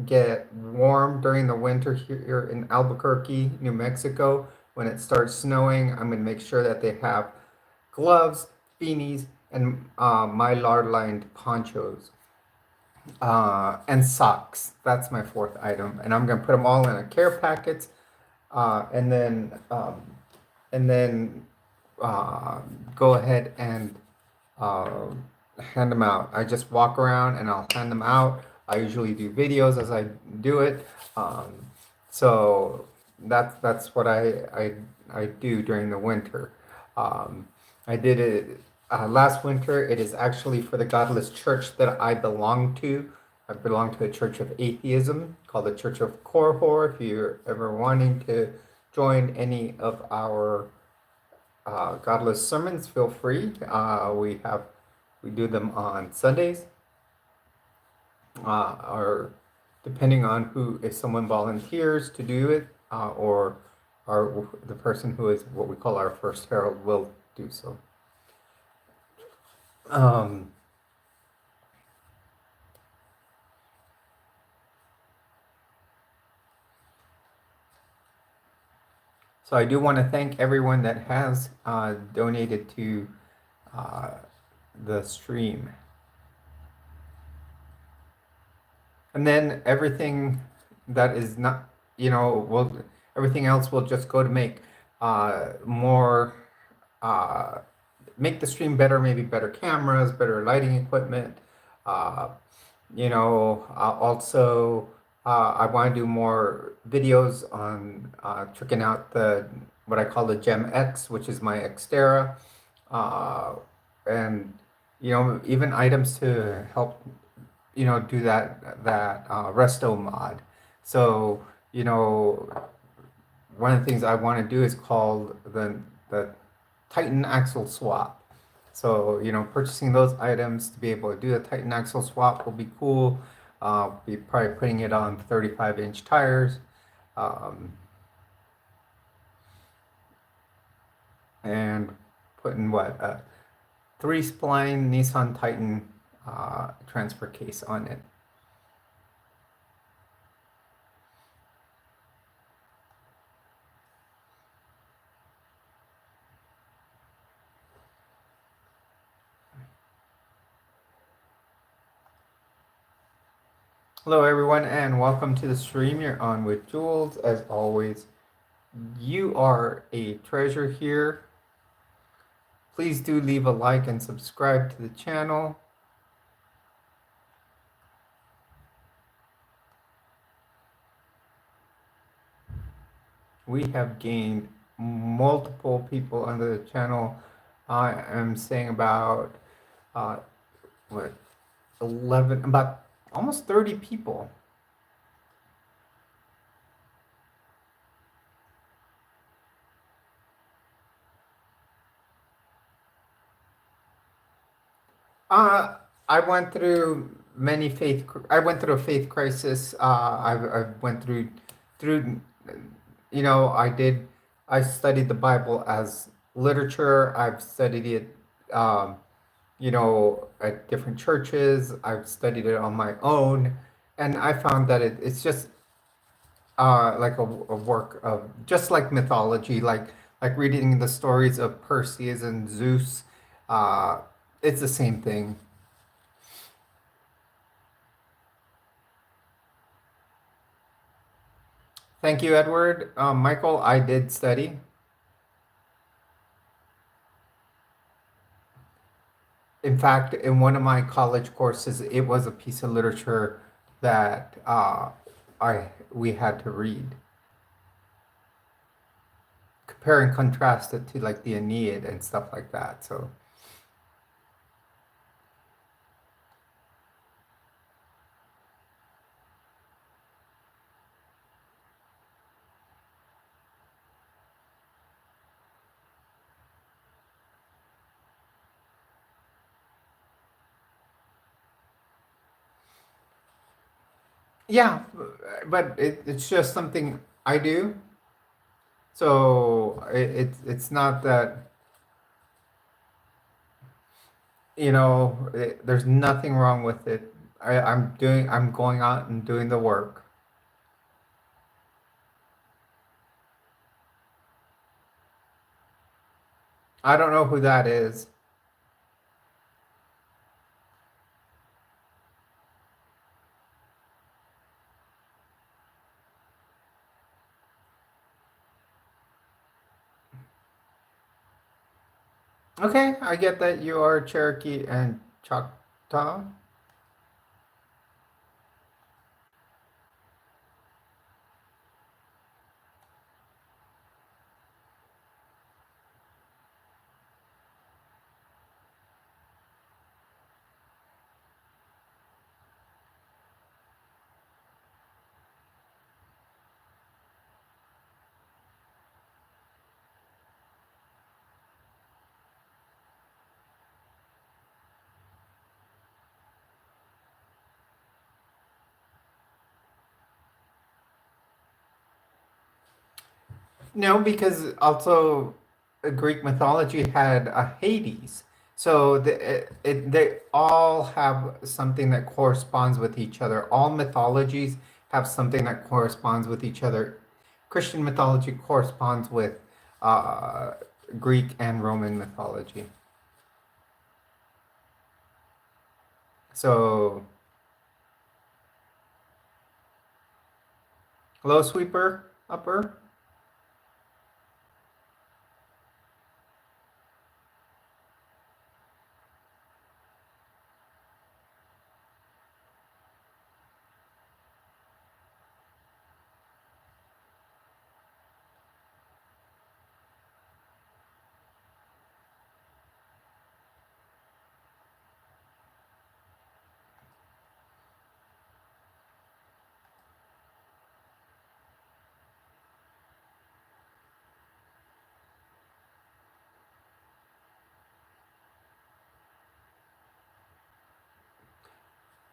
get warm during the winter here in Albuquerque, New Mexico. When it starts snowing, I'm going to make sure that they have gloves, beanies, and mylar lined ponchos and socks. That's my fourth item, and I'm gonna put them all in a care packets, and then uh, go ahead and uh, hand them out. I just walk around and I'll hand them out. I usually do videos as I do it, um, so that's what I do during the winter. Um, I did it last winter. It is actually for the godless church that I belong to. I belong to a church of atheism called the Church of Korhor. If you're ever wanting to join any of our godless sermons, feel free. We do them on Sundays, or depending on who, if someone volunteers to do it, or the person who is what we call our first herald will do so. Um, so I do want to thank everyone that has donated to uh, the stream. And then everything that is not, everything else will just go to make more, make the stream better, maybe better cameras, better lighting equipment. Uh, also, I want to do more videos on tricking out what I call the Gem X, which is my Xterra. And, even items to help do that resto mod. So one of the things I want to do is called the Titan axle swap. So purchasing those items to be able to do the Titan axle swap will be cool. Be probably putting it on 35-inch tires. And putting what 3-spline Nissan Titan transfer case on it. Hello everyone and welcome to the stream. You're on with Jules. As always, you are a treasure here. Please do leave a like and subscribe to the channel. We have gained multiple people on the channel. I am saying about 11, about almost 30 people. I went through many faith. I went through a faith crisis. I went through. You know, I did. I studied the Bible as literature. I've studied it. Um, you know, at different churches. I've studied it on my own, and I found that it's just like a work of just like mythology, like reading the stories of Perseus and Zeus. Uh, it's the same thing. Thank you, Edward. Michael, I did study. In fact, in one of my college courses, it was a piece of literature that I we had to read, compare and contrast it to like the Aeneid and stuff like that. So yeah, but it's just something I do. So it's not that, you know, there's nothing wrong with it. I'm going out and doing the work. I don't know who that is. Okay, I get that you are Cherokee and Choctaw. No, because also Greek mythology had a Hades. So they all have something that corresponds with each other. All mythologies have something that corresponds with each other. Christian mythology corresponds with uh, Greek and Roman mythology. So, low sweeper, upper.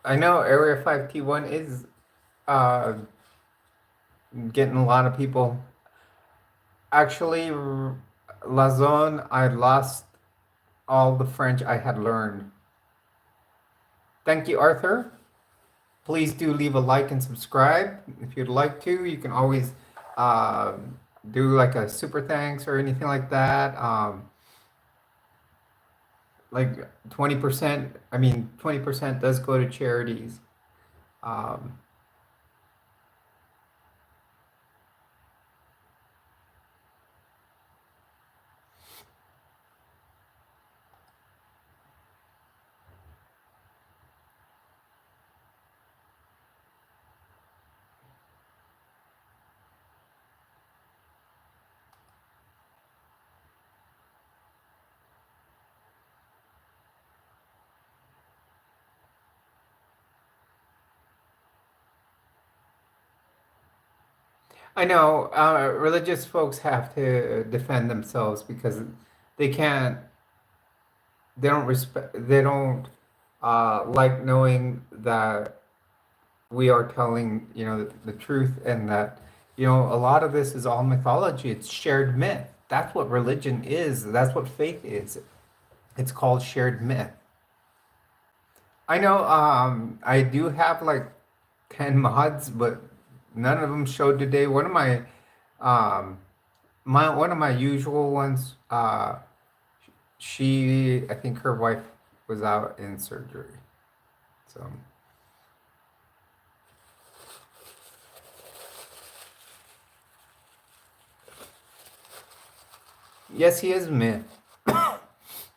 I know Area 5T1 is uh, getting a lot of people. Actually, La Zone, I lost all the French I had learned. Thank you, Arthur. Please do leave a like and subscribe if you'd like to. You can always uh, do like a super thanks or anything like that. Like 20%, I mean, 20% does go to charities. Um, I know religious folks have to defend themselves because they can't, they don't respect, they don't like knowing that we are telling, the truth, and that, a lot of this is all mythology. It's shared myth. That's what religion is. That's what faith is. It's called shared myth. I know I do have like 10 mods, but none of them showed today. Um one of my usual ones, I think her wife was out in surgery. So yes, he is myth.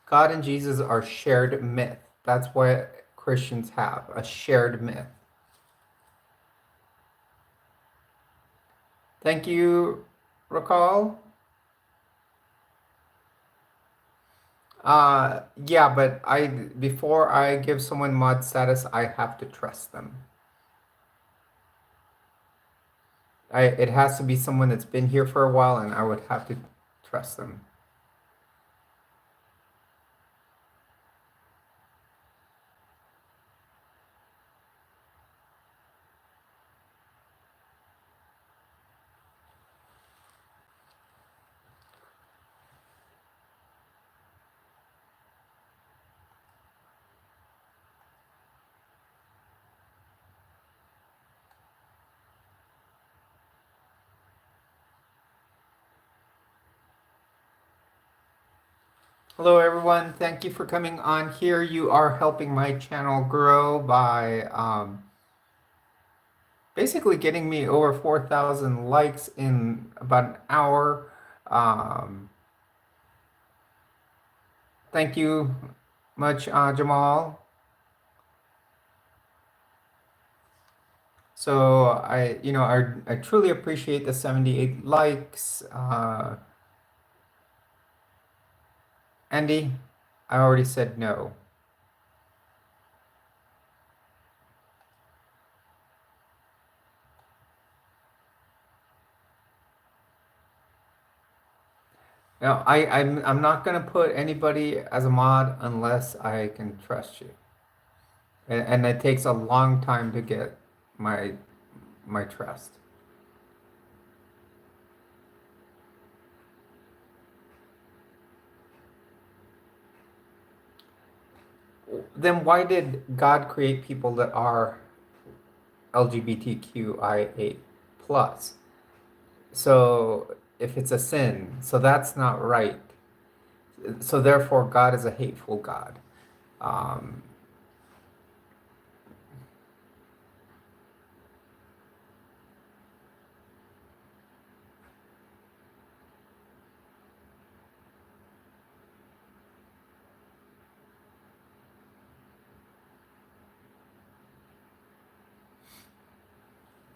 God and Jesus are shared myth. That's what Christians have, a shared myth. Thank you, Rakal. Yeah, but before I give someone mod status, I have to trust them. It has to be someone that's been here for a while, and I would have to trust them. Hello, everyone. Thank you for coming on here. You are helping my channel grow by basically getting me over 4,000 likes in about an hour. Um, thank you much, Jamal. So I truly appreciate the 78 likes. Andy, I already said no. No, I'm not gonna put anybody as a mod unless I can trust you. And it takes a long time to get my trust. Then why did God create people that are LGBTQIA plus? So if it's a sin, so that's not right. So therefore, God is a hateful God. Um,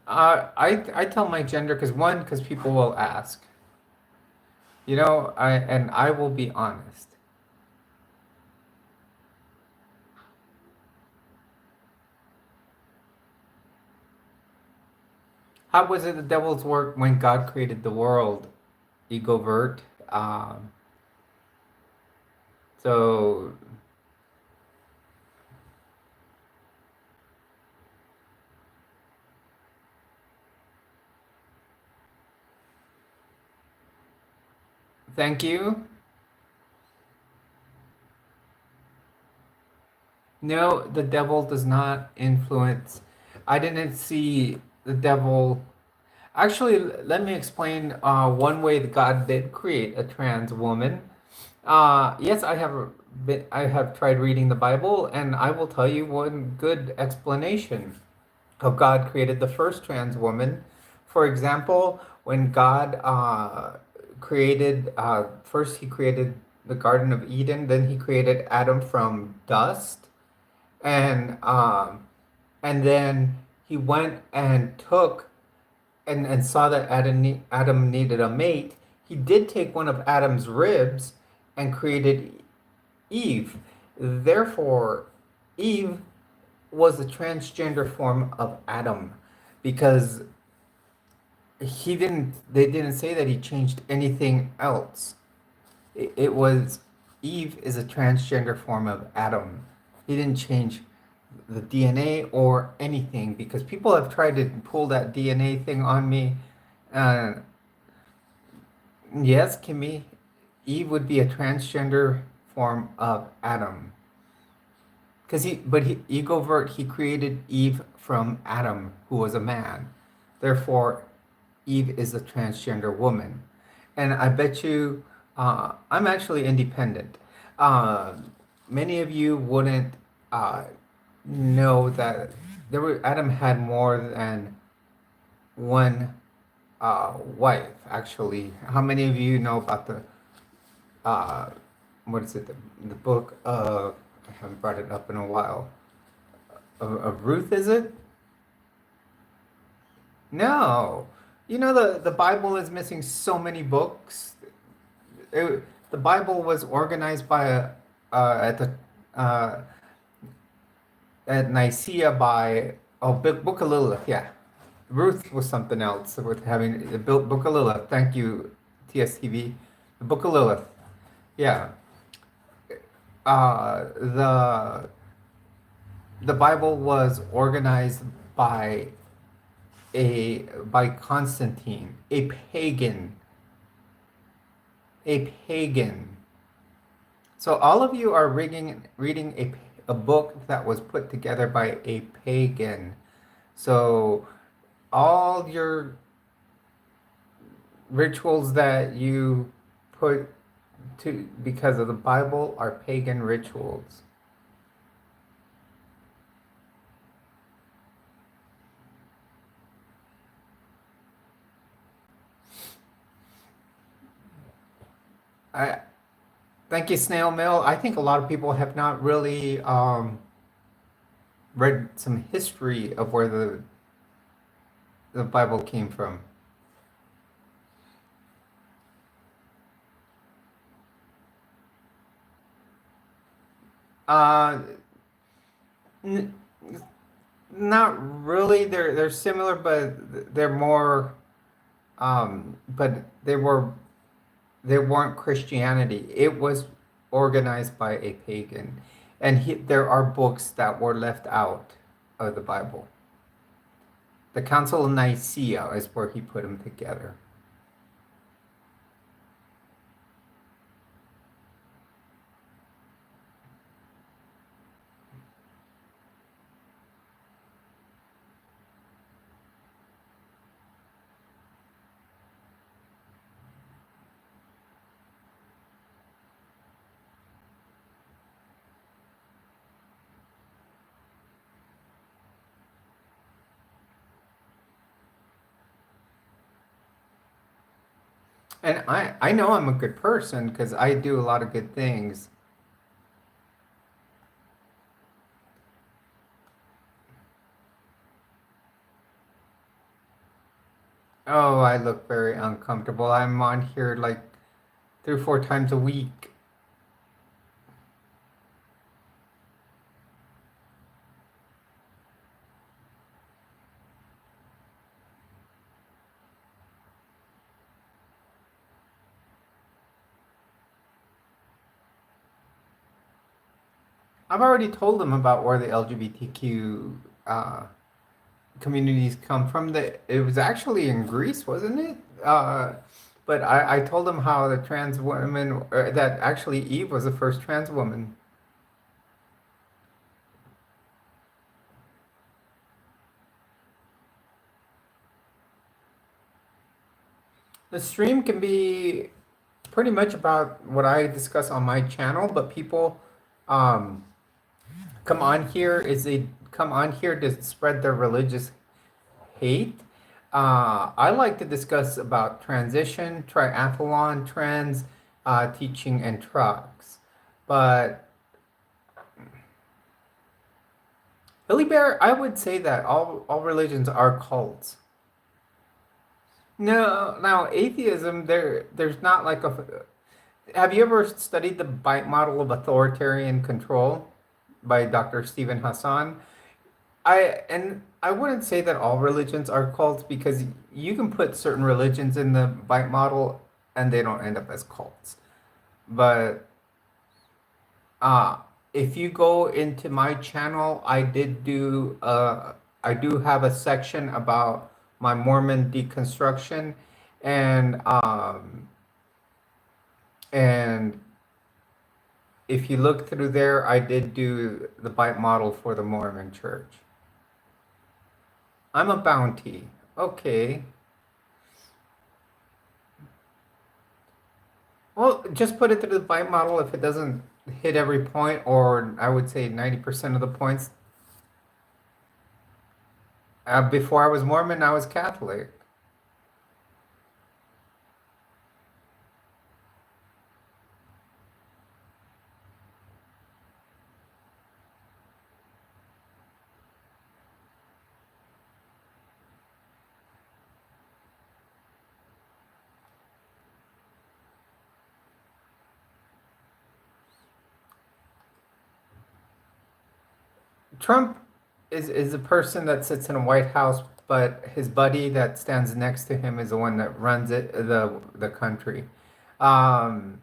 I tell my gender because people will ask, and I will be honest. How was it the devil's work when God created the world? Egovert. Um, so thank you. No, the devil does not influence. I didn't see the devil. Actually, let me explain one way that God did create a trans woman. Yes, I have tried reading the Bible, and I will tell you one good explanation of God created the first trans woman. For example, when God created first, he created the Garden of Eden, then he created Adam from dust, and then he went and took and saw that Adam needed a mate. He did take one of Adam's ribs and created Eve. Therefore, Eve was a transgender form of Adam, because they didn't say that he changed anything else. It was Eve is a transgender form of Adam. He didn't change the DNA or anything, because people have tried to pull that DNA thing on me. Uh, yes, Kimmy, Eve would be a transgender form of Adam. Egovert, he created Eve from Adam, who was a man. Therefore, Eve is a transgender woman. And I bet you, I'm actually independent. Uh, Many of you wouldn't uh, know that Adam had more than one wife, actually. How many of you know about the, uh, what is it, the book of, I haven't brought it up in a while, of Ruth, is it? No. You know, the Bible is missing so many books. The Bible was organized by at the uh, at Nicaea by Book of Lilith, yeah. Ruth was something else with having the Book of Lilith. Thank you, TSTV. The Book of Lilith, yeah. Uh, the the Bible was organized by by Constantine, a pagan, a pagan. So all of you are reading a book that was put together by a pagan. So all your rituals that you put to because of the Bible are pagan rituals. I Thank you, Snail Mail. I think a lot of people have not really read some history of where the Bible came from. Uh, n- Not really. They're similar, but they're more. But they weren't Christianity. It was organized by a pagan, and there are books that were left out of the Bible. The Council of Nicaea is where he put them together. And I know I'm a good person because I do a lot of good things. Oh, I look very uncomfortable. I'm on here like 3 or 4 times a week. I've already told them about where the LGBTQ communities come from. That it was actually in Greece, wasn't it? But I told them how the trans woman, that actually Eve was the first trans woman. The stream can be pretty much about what I discuss on my channel, but people um, come on here to spread their religious hate. I like to discuss about transition, triathlon, trends, teaching, and trucks. But Billy Bear, I would say that all religions are cults. No, now atheism, there's not like a. Have you ever studied the bite model of authoritarian control by Dr. Stephen Hassan? I wouldn't say that all religions are cults, because you can put certain religions in the bite model and they don't end up as cults. But uh if you go into my channel, I do have a section about my Mormon deconstruction, and and if you look through there, I did do the bite model for the Mormon Church. I'm a bounty. Okay. Well, just put it through the bite model. If it doesn't hit every point, or I would say 90% of the points. Before I was Mormon, I was Catholic. Trump is a person that sits in a White House, but his buddy that stands next to him is the one that runs the country. Um,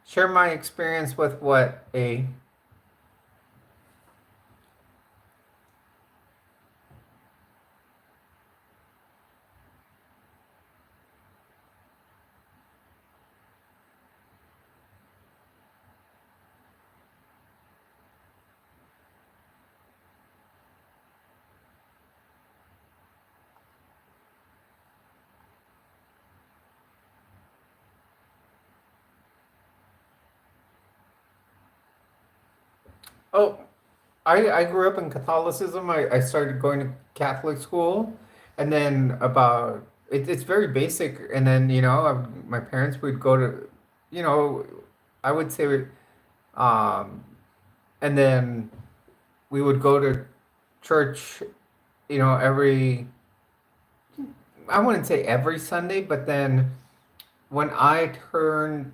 share my experience with what a oh, I grew up in Catholicism. I started going to Catholic school, and then it's very basic. And then my parents would go to, you know, I would say, um, and then we would go to church, every, I wouldn't say every Sunday, but then when I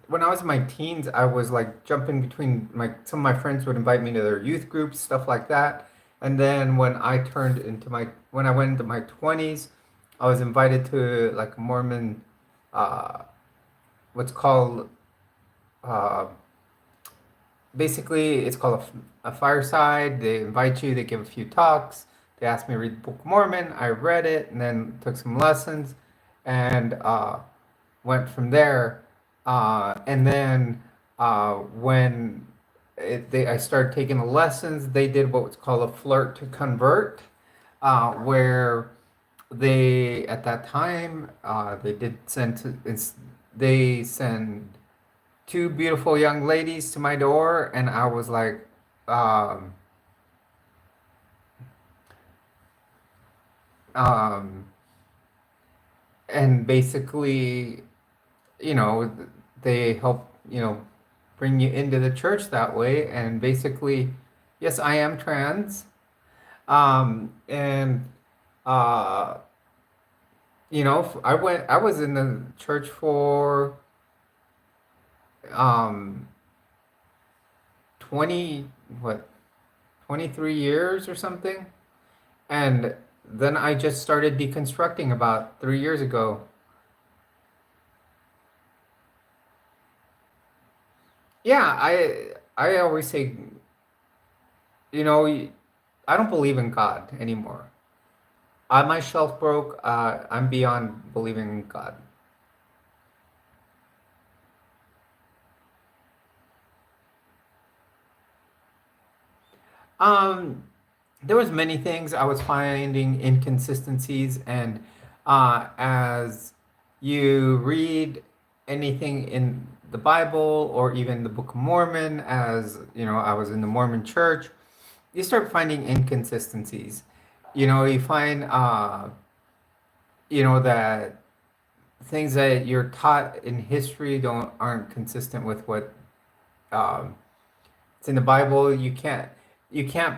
was in my teens, I was like jumping between some of my friends would invite me to their youth groups, stuff like that. And then when I went into my 20s, I was invited to like a Mormon, uh, what's called, uh, basically it's called a fireside. They invite you, they give a few talks. They asked me to read the Book of Mormon. I read it and then took some lessons, and went from there. And then when I started taking the lessons, they did what was called a flirt to convert, where at that time, they send two beautiful young ladies to my door, and I was like, um, um, and basically, you know, they help, bring you into the church that way. And basically, yes, I am trans. And, uh, I was in the church for, um, 20, what, 23 years or something. And then I just started deconstructing about 3 years ago. Yeah, I always say, you know, I don't believe in God anymore. My shelf broke. I'm beyond believing in God. Um, there was many things I was finding inconsistencies, and as you read anything in the Bible or even the Book of Mormon, as I was in the Mormon church, you start finding inconsistencies. You find that things that you're taught in history don't aren't consistent with what um, it's in the Bible. You can't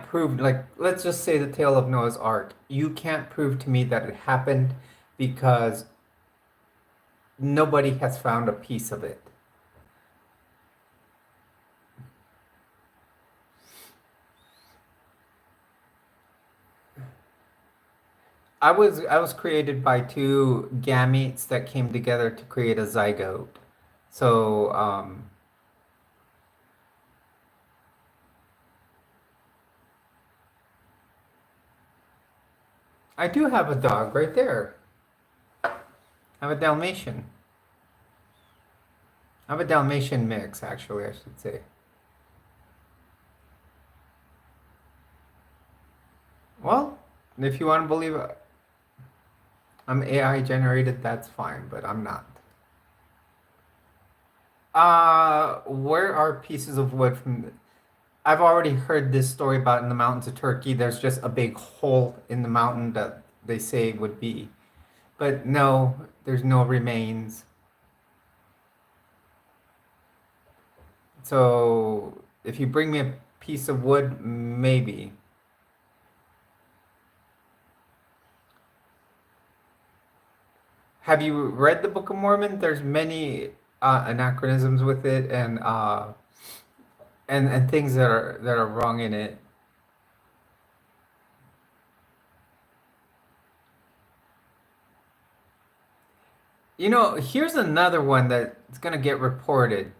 prove, like, let's just say the tale of Noah's Ark. You can't prove to me that it happened because nobody has found a piece of it. I was created by two gametes that came together to create a zygote. So I do have a dog right there. I have a Dalmatian. I have a Dalmatian mix, actually, I should say. Well, if you want to believe I'm AI generated, that's fine, but I'm not. Where are pieces of wood from? I've already heard this story about in the mountains of Turkey. There's just a big hole in the mountain that they say would be. But no, there's no remains. So if you bring me a piece of wood, maybe. Have you read the Book of Mormon? There's many anachronisms with it and things that are wrong in it. You know, here's another one that's gonna get reported.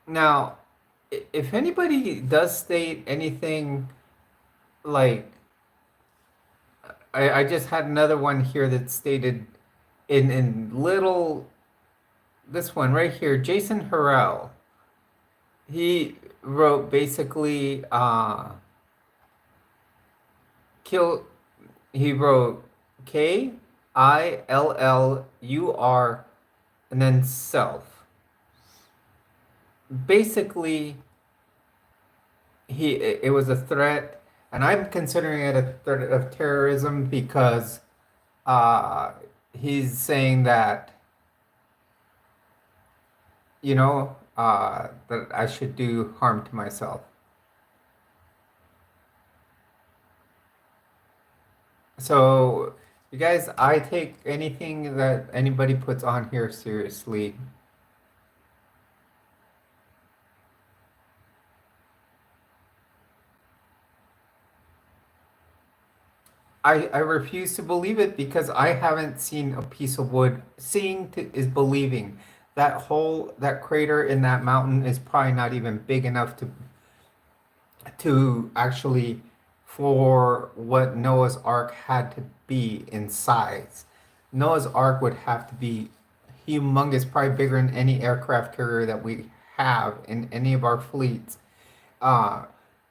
Now, if anybody does state anything like, I just had another one here that stated in little, this one right here, Jason Harrell. He wrote basically, kill, he wrote Killur and then self. Basically, it was a threat, and I'm considering it a threat of terrorism because uh, he's saying that, that I should do harm to myself. So, you guys, I take anything that anybody puts on here seriously. I refuse to believe it because I haven't seen a piece of wood. Is believing. That crater in that mountain is probably not even big enough to actually for what Noah's Ark had to be in size. Noah's Ark would have to be humongous, probably bigger than any aircraft carrier that we have in any of our fleets, uh,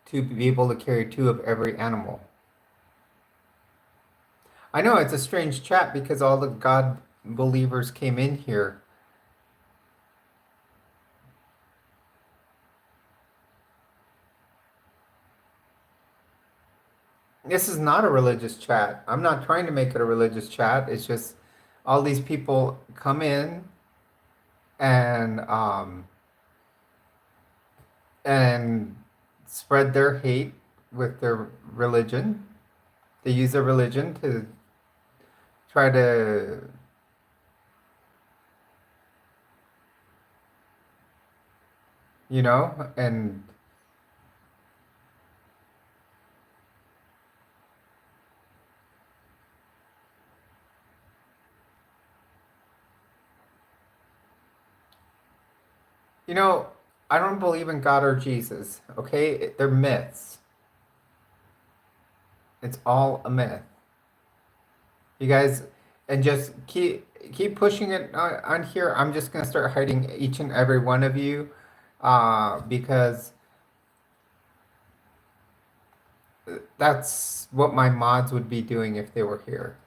to be able to carry two of every animal. I know it's a strange chat because all the God believers came in here. This is not a religious chat. I'm not trying to make it a religious chat. It's just all these people come in and and spread their hate with their religion. They use their religion to try to, and you know, I don't believe in God or Jesus, okay? They're myths. It's all a myth. You guys, and just keep pushing it on here. I'm just gonna start hiding each and every one of you, because that's what my mods would be doing if they were here.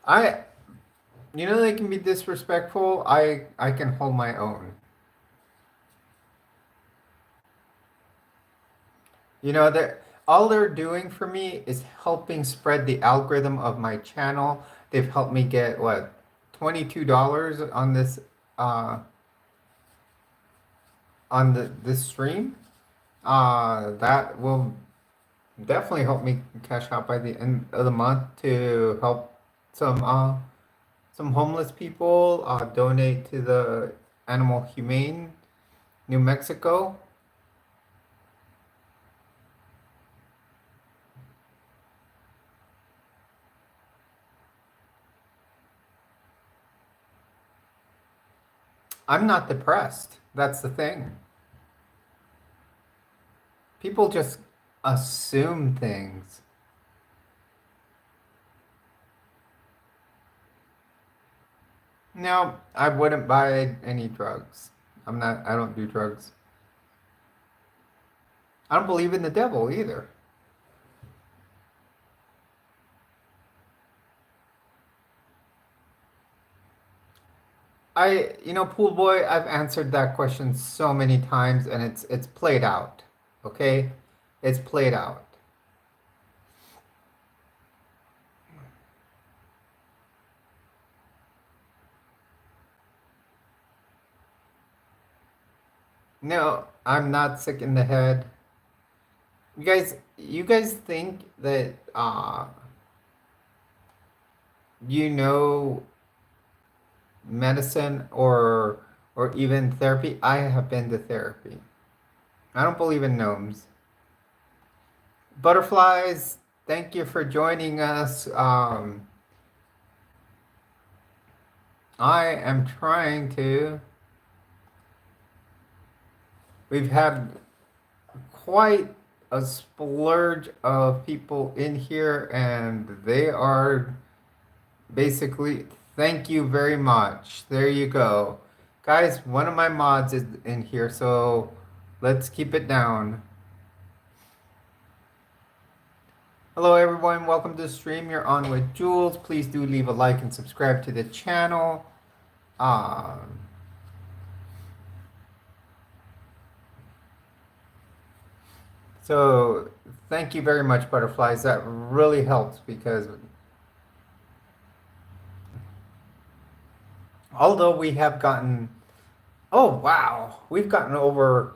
I, they can be disrespectful. I can hold my own. You know, all they're doing for me is helping spread the algorithm of my channel. They've helped me get what, $22 on this uh on this stream. That will definitely help me cash out by the end of the month to help some some homeless people donate to the Animal Humane New Mexico. I'm not depressed. That's the thing. People just assume things. No, I wouldn't buy any drugs. I don't do drugs. I don't believe in the devil either. Pool boy, I've answered that question so many times and it's played out. Okay? It's played out. No, I'm not sick in the head. You guys think that you know medicine or even therapy? I have been to therapy. I don't believe in gnomes. Butterflies, thank you for joining us. I am trying to. We've had quite a splurge of people in here, and they are basically, thank you very much. There you go. Guys, one of my mods is in here, so let's keep it down. Hello everyone, welcome to the stream. You're on with Jules. Please do leave a like and subscribe to the channel. So thank you very much, butterflies. That really helps because although we have gotten, oh wow, we've gotten over,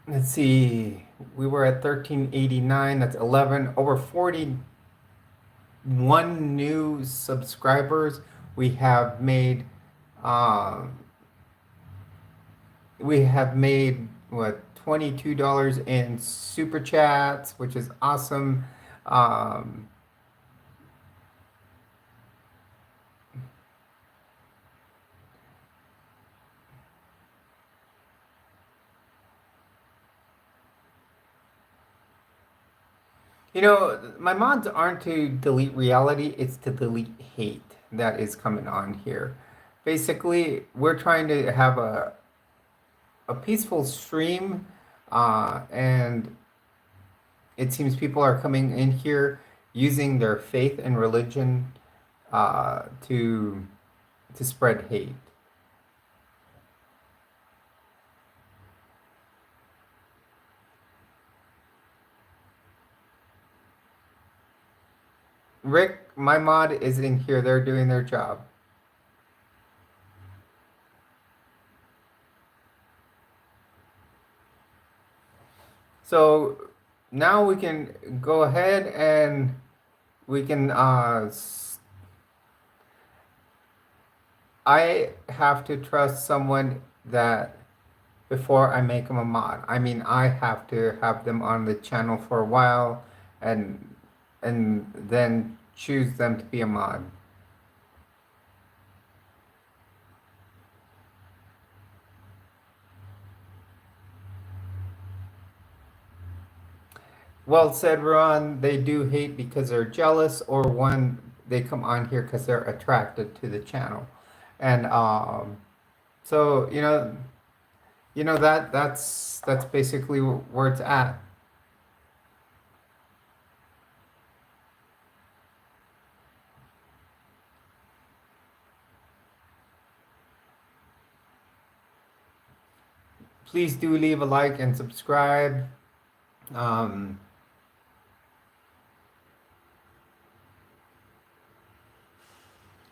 let's see, we were at 1389, that's 11, over 41 new subscribers. We have made, what, $22 in super chats, which is awesome. Um, my mods aren't to delete reality, it's to delete hate that is coming on here. Basically, we're trying to have a peaceful stream, and it seems people are coming in here using their faith and religion to spread hate. Rick, my mod is in here. They're doing their job. So now we can go ahead and we can I have to trust someone that before I make them a mod. I mean, I have to have them on the channel for a while and then choose them to be a mod. Well said, Ron. They do hate because they're jealous, or one, they come on here because they're attracted to the channel. And so that's basically where it's at. Please do leave a like and subscribe. Um,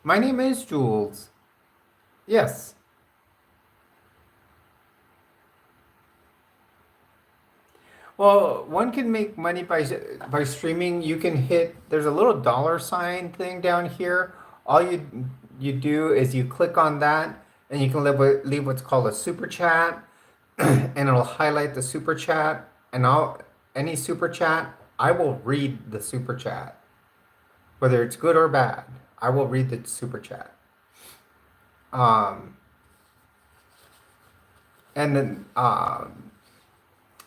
my name is Jules. Yes. Well, one can make money by streaming. You can hit, there's a little dollar sign thing down here. All you do is you click on that and you can leave what's called a super chat and it'll highlight the super chat and any super chat, I will read the super chat. Whether it's good or bad, I will read the super chat. Um, and then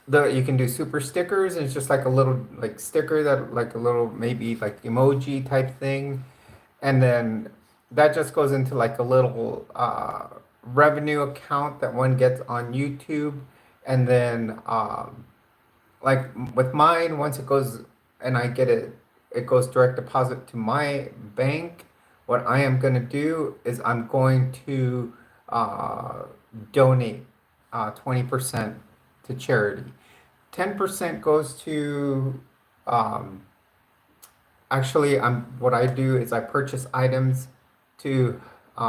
the you can do super stickers, and it's just like a little like sticker that like a little maybe like emoji type thing, and then that just goes into like a little revenue account that one gets on YouTube, and then like with mine, once it goes and I get it, it goes direct deposit to my bank. What I am going to do is I'm going to uh, donate 20% to charity. 10% goes to um, actually I'm what I do is I purchase items to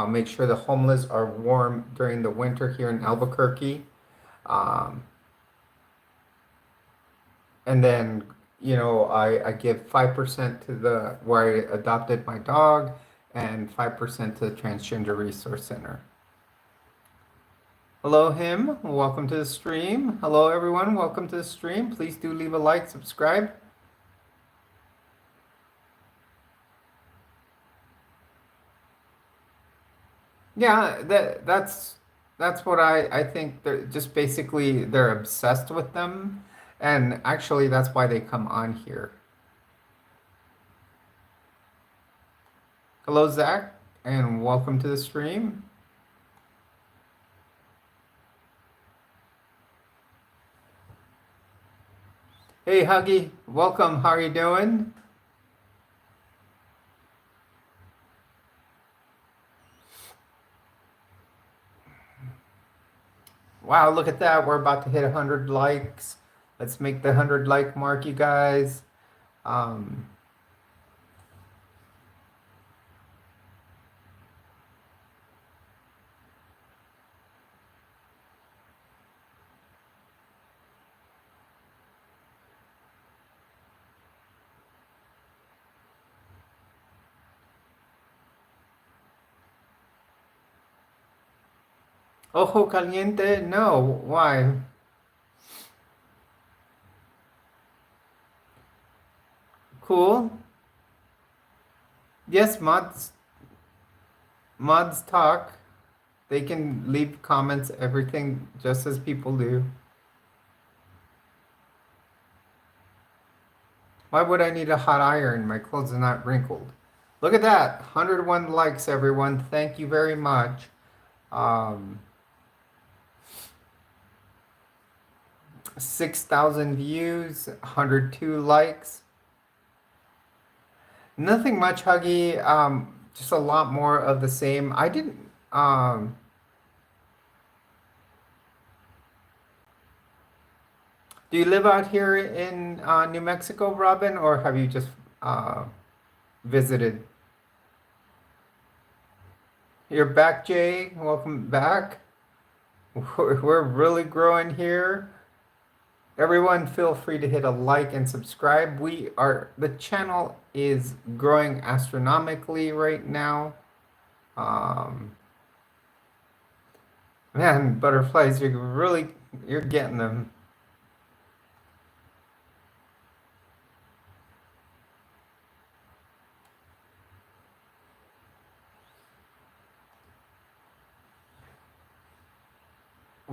make sure the homeless are warm during the winter here in Albuquerque. Um, and then I give 5% to the where I adopted my dog and 5% to the Transgender Resource Center. Hello, him. Welcome to the stream. Hello, everyone. Welcome to the stream. Please do leave a like, subscribe. Yeah, that's what I think. They're just basically they're obsessed with them, and actually that's why they come on here. Hello, Zach, and welcome to the stream. Hey, Huggy, welcome. How are you doing? Wow, look at that. We're about to hit 100 likes. Let's make the 100 like mark, you guys. Um, Ojo caliente? No. Why? Cool. Yes, mods talk. They can leave comments, everything, just as people do. Why would I need a hot iron? My clothes are not wrinkled. Look at that. 101 likes, everyone. Thank you very much. Um, 6,000 views, 102 likes. Nothing much, Huggy. Just a lot more of the same. I didn't. Do you live out here in New Mexico, Robin, or have you just visited? You're back, Jay. Welcome back. We're really growing here. Everyone, feel free to hit a like and subscribe. The channel is growing astronomically right now. Man, butterflies, you're getting them.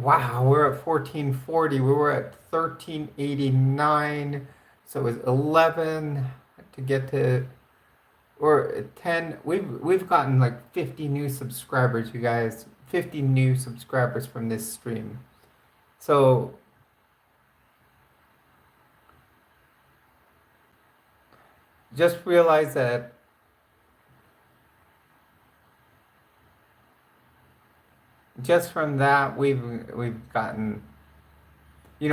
Wow, we're at 1440. We were at 1389. So it was 11 to get to or 10. We've gotten like 50 new subscribers, you guys. 50 new subscribers from this stream. So just realize that just from that we've gotten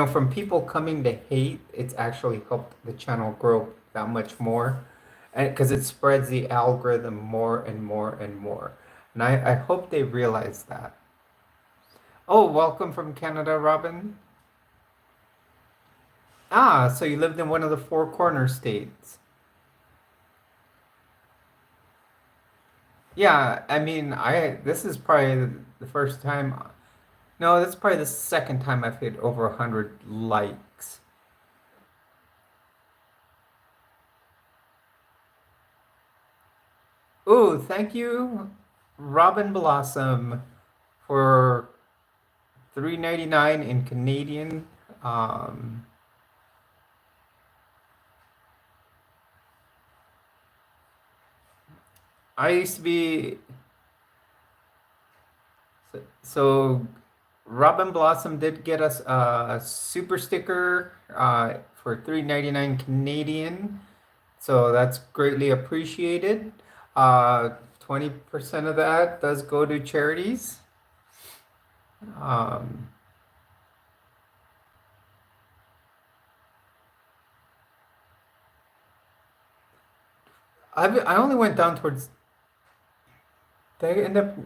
from people coming to hate, it's actually helped the channel grow that much more. And because it spreads the algorithm more and more and more. And I hope they realize that. Oh, welcome from Canada, Robin. Ah, so you lived in one of the four corner states. Yeah, I mean, this is probably the first time. No, that's probably the second time I've hit over 100 likes. Oh, thank you, Robin Blossom, for 3.99 in Canadian. Um, I used to be so Robin Blossom did get us a super sticker for 3.99 Canadian. So that's greatly appreciated. 20% of that does go to charities. Um, I only went down towards. Did I end up?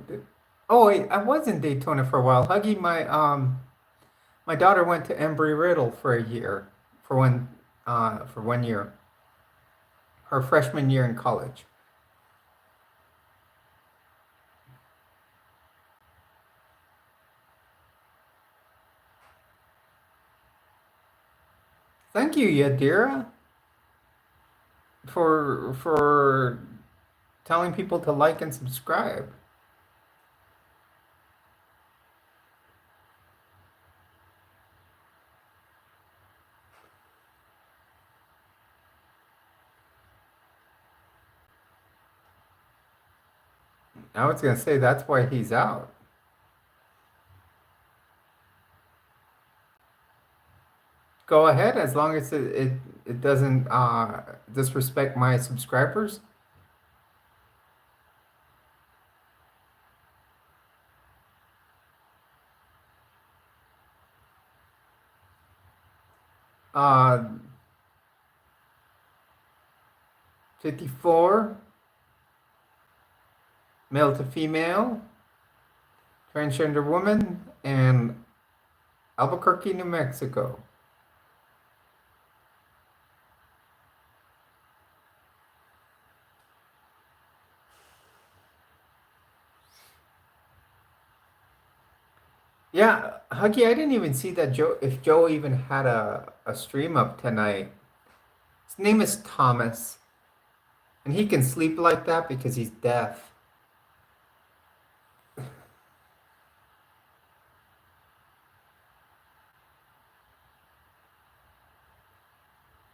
Oh wait, I was in Daytona for a while. Huggy, my daughter went to Embry-Riddle for a year, for 1 year, her freshman year in college. Thank you, Yadira, for telling people to like and subscribe. I was gonna say that's why he's out. Go ahead, as long as it doesn't disrespect my subscribers. Uh, 54, male to female, transgender woman, and Albuquerque, New Mexico. Yeah, Huggy, I didn't even see that if Joe even had a stream up tonight. His name is Thomas, and he can sleep like that because he's deaf.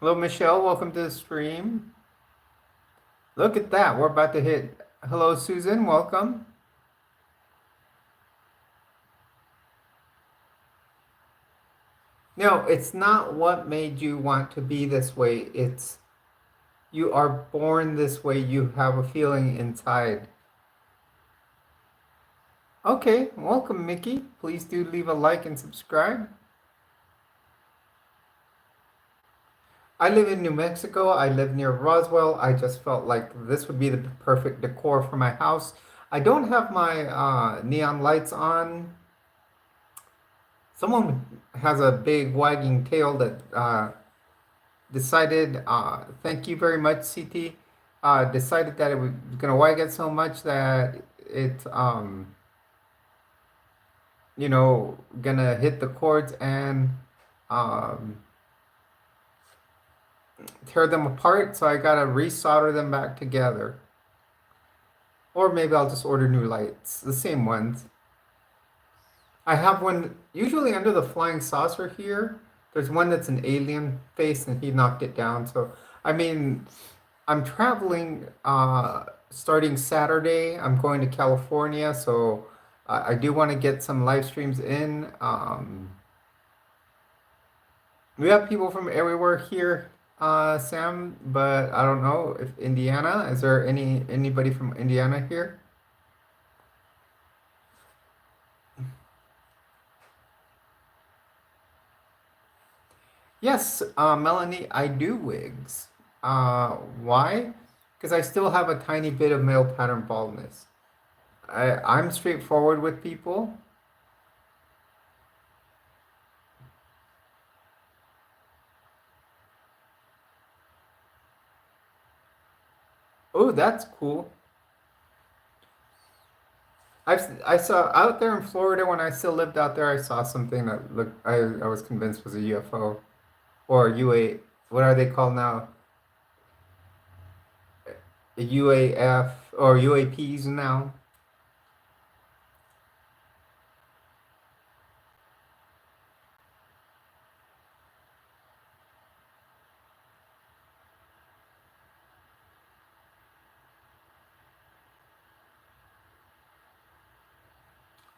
Hello, Michelle. Welcome to the stream. Look at that. We're about to hit. Hello, Susan. Welcome. No, it's not what made you want to be this way. It's you are born this way. You have a feeling inside. Okay, welcome, Mickey. Please do leave a like and subscribe. I live in New Mexico. I live near Roswell. I just felt like this would be the perfect decor for my house. I don't have my neon lights on. Someone has a big wagging tail that decided, thank you very much, CT, decided that it was going to wag it so much that it, gonna hit the cords and um, tear them apart. So I gotta resolder them back together. Or maybe I'll just order new lights, the same ones. I have one usually under the flying saucer here. There's one that's an alien face and he knocked it down. So, I mean, I'm traveling starting Saturday. I'm going to California. So, I do want to get some live streams in. We have people from everywhere here, Sam, but I don't know if Indiana, is there anybody from Indiana here? Yes, Melanie, I do wigs. Why? Because I still have a tiny bit of male pattern baldness. I'm straightforward with people. Oh, that's cool. I saw out there in Florida when I still lived out there. I saw something that looked. I was convinced was a UFO or UA. What are they called now? A UAF or UAPs now.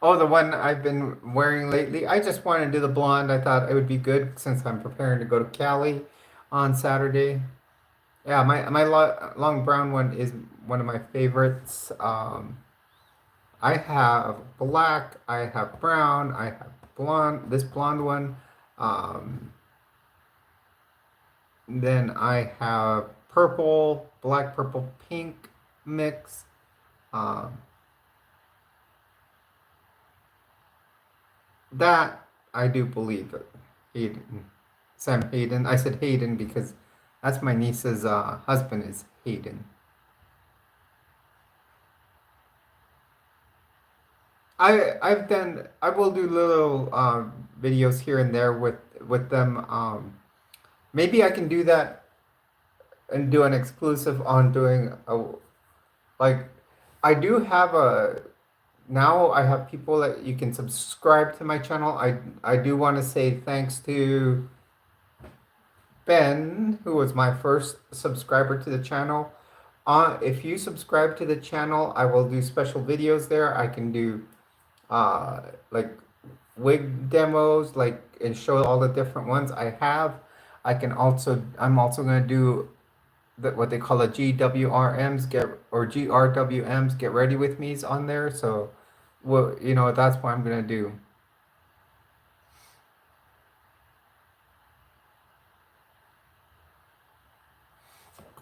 Oh, the one I've been wearing lately. I just wanted to do the blonde. I thought it would be good since I'm preparing to go to Cali on Saturday. Yeah, my long brown one is one of my favorites. I have black, I have brown, I have blonde, this blonde one. Um, then I have purple, black, purple, pink mix. Um, that I do believe it. Hayden, Sam Hayden. I said Hayden because that's my niece's husband is Hayden. I will do little videos here and there with them. Maybe I can do that and do an exclusive on doing a like I do have a now I have people that you can subscribe to my channel. I do want to say thanks to Ben, who was my first subscriber to the channel. If you subscribe to the channel, I will do special videos there. I can do uh like wig demos and show all the different ones I have. I'm also going to do what they call a GWRMs GRWMs get ready with me's on there. So well, that's what I'm going to do.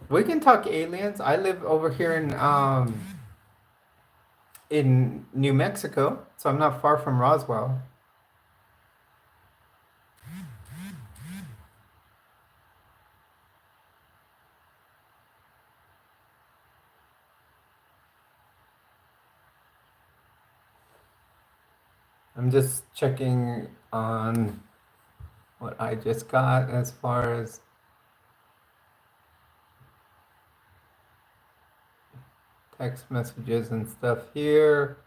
We can talk aliens. I live over here in New Mexico, so I'm not far from Roswell. I'm just checking on what I just got as far as text messages and stuff here.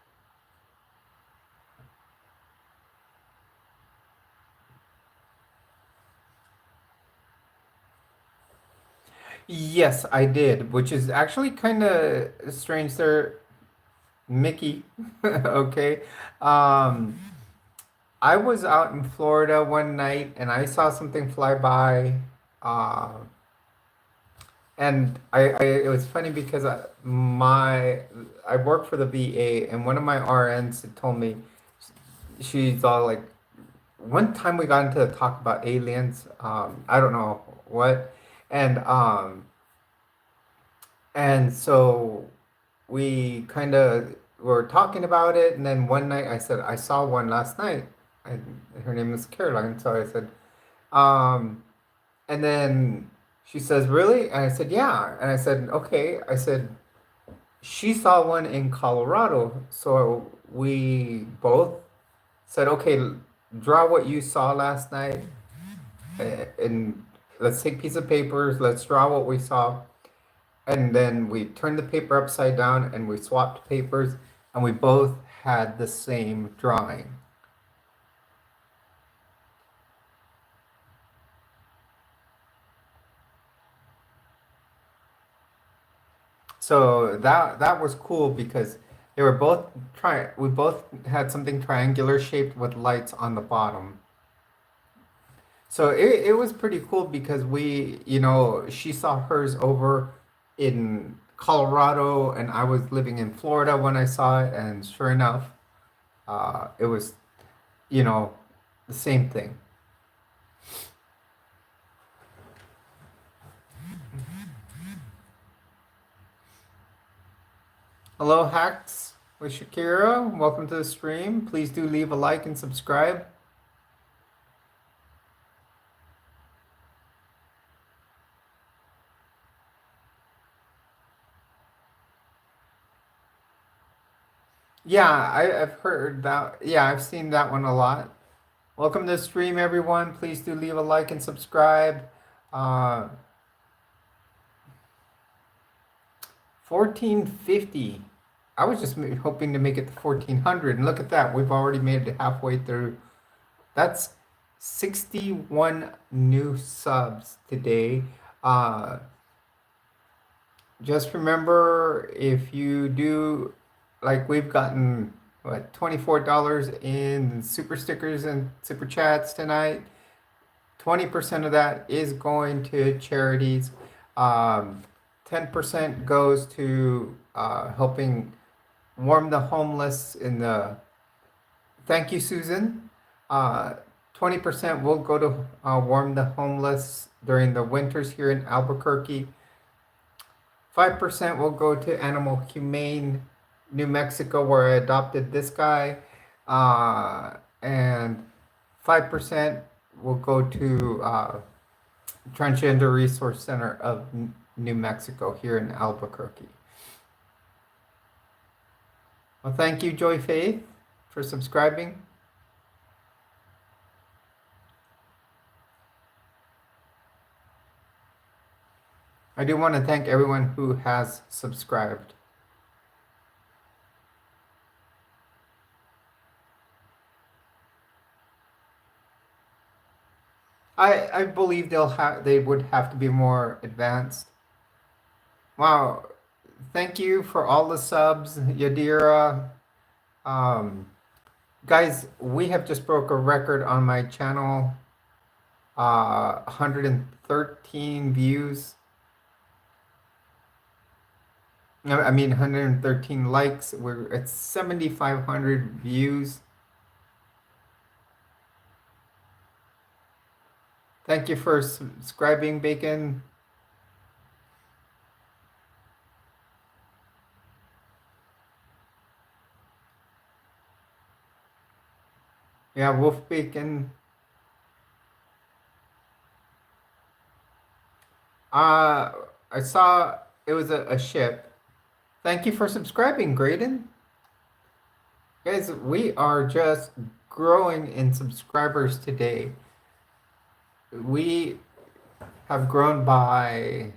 Yes, I did, which is actually kind of strange there, Mickey. Okay. Um, I was out in Florida one night and I saw something fly by. Uh, and it was funny because I work for the VA and one of my RNs had told me she's all like, one time we got into the talk about aliens. I don't know what, and so we kind of were talking about it, and then one night I said I saw one last night, and her name is Caroline. So I said, um, and then she says, "Really?" And I said, "Yeah." And I said, "Okay." I said, "She saw one in Colorado." So we both said, "Okay, draw what you saw last night, and let's take a piece of papers. Let's draw what we saw." And then we turned the paper upside down and we swapped papers, and we both had the same drawing. So that was cool because they were both we both had something triangular shaped with lights on the bottom. So it was pretty cool because she saw hers over in Colorado and I was living in Florida when I saw it, and sure enough, it was, you know, the same thing. Hello, Hacks with Shakira. Welcome to the stream. Please do leave a like and subscribe. Yeah, I've heard that. Yeah, I've seen that one a lot. Welcome to the stream, everyone. Please do leave a like and subscribe. 1450. I was just hoping to make it to 1400, and look at that. We've already made it halfway through. That's 61 new subs today. Just remember, if you do, like, we've gotten what, $24 in super stickers and super chats tonight. 20% of that is going to charities. 10% goes to helping warm the homeless in the. Thank you, Susan. 20% will go to warm the homeless during the winters here in Albuquerque. 5% will go to Animal Humane New Mexico, where I adopted this guy. And 5% will go to Transgender Resource Center of New Mexico here in Albuquerque. Well, thank you, Joy Faith, for subscribing. I do want to thank everyone who has subscribed. I believe they would have to be more advanced. Wow. Thank you for all the subs, Yadira. Guys, we have just broke a record on my channel. 113 views. I mean, 113 likes. We're at 7,500 views. Thank you for subscribing, Bacon. Yeah, Wolf Bacon. I saw it was a ship. Thank you for subscribing, Graydon. Guys, we are just growing in subscribers today. We have grown by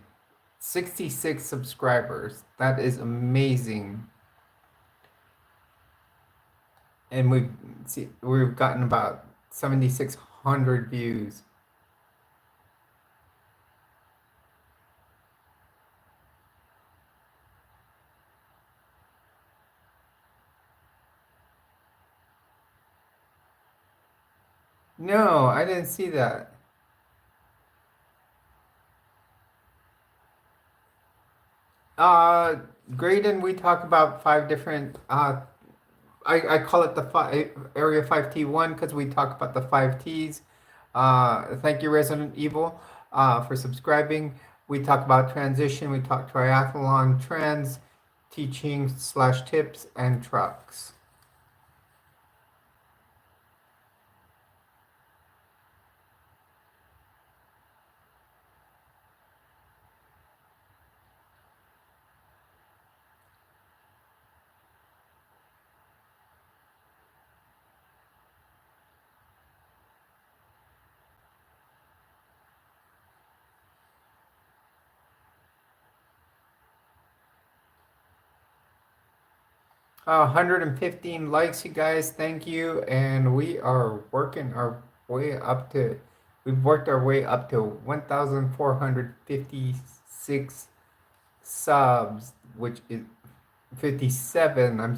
66 subscribers. That is amazing. And we've gotten about 7,600 views. No, I didn't see that. Graydon, we talk about 5 different I call it the Area 5T1 because we talk about the 5 Ts. Thank you, Resident Evil, for subscribing. We talk about transition, we talk triathlon, trends, teaching / tips, and trucks. Uh, 115 likes, you guys. Thank you. And we are working our way up to, we've worked our way up to 1,456 subs, which is 57.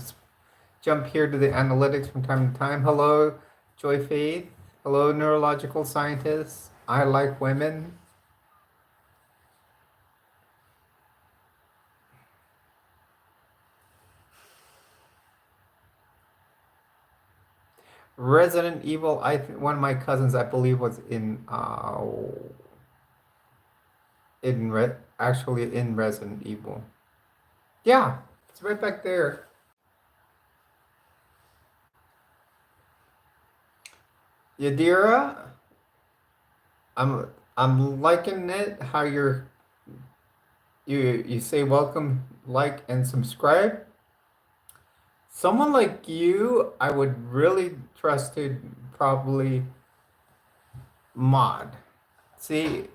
Jump here to the analytics from time to time. Hello, Joy Faith. Hello, neurological scientists. I like women. Resident Evil. One of my cousins, I believe, was actually in Resident Evil. Yeah, It's right back there. Yadira, I'm liking it how you say welcome, like, and subscribe. Someone like you, I would really trust to probably mod. See,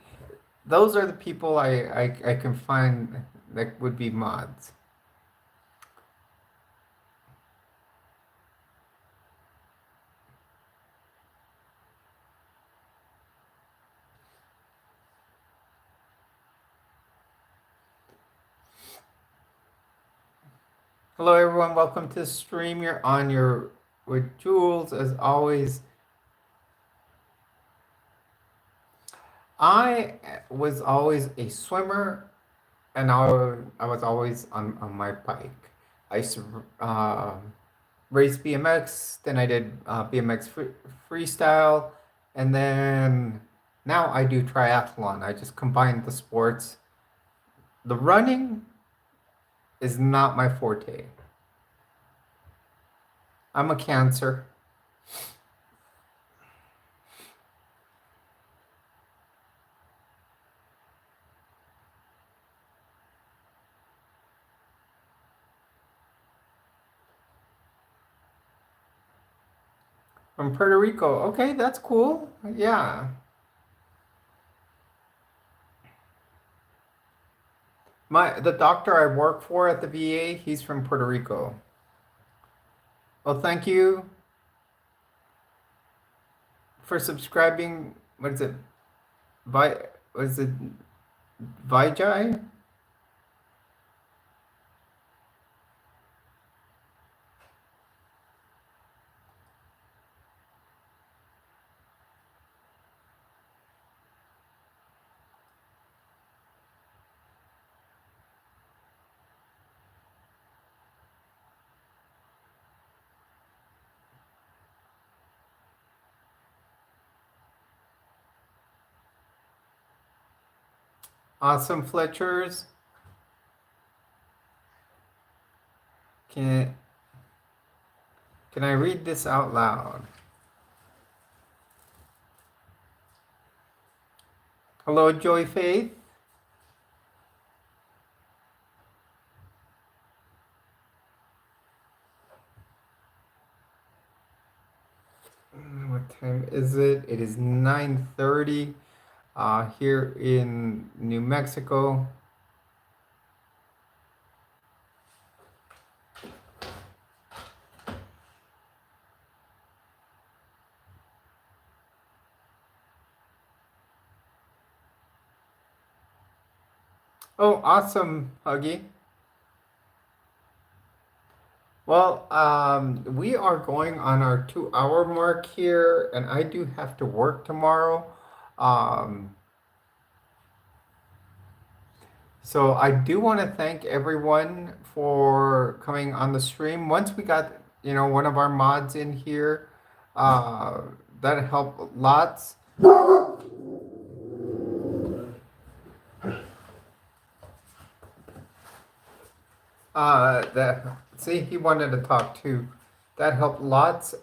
those are the people I can find that would be mods. Hello everyone, welcome to the stream. You're on your with Jules as always. I was always a swimmer and I was always on my bike. I used to race BMX, then I did BMX freestyle, and then now I do triathlon. I just combine the sports. The running is not my forte. I'm a Cancer. From Puerto Rico. Okay, that's cool. Yeah. The doctor I work for at the VA, he's from Puerto Rico. Well, thank you for subscribing. What is it? What is it? Vijay? Awesome Fletchers. Can I read this out loud? Hello, Joy Faith. What time is it? It is 9:30 here in New Mexico. Oh, awesome, Huggy. Well, we are going on our 2 hour mark here, and I do have to work tomorrow. So I do want to thank everyone for coming on the stream. Once we got, one of our mods in here, uh, that helped lots. See, he wanted to talk too. That helped lots.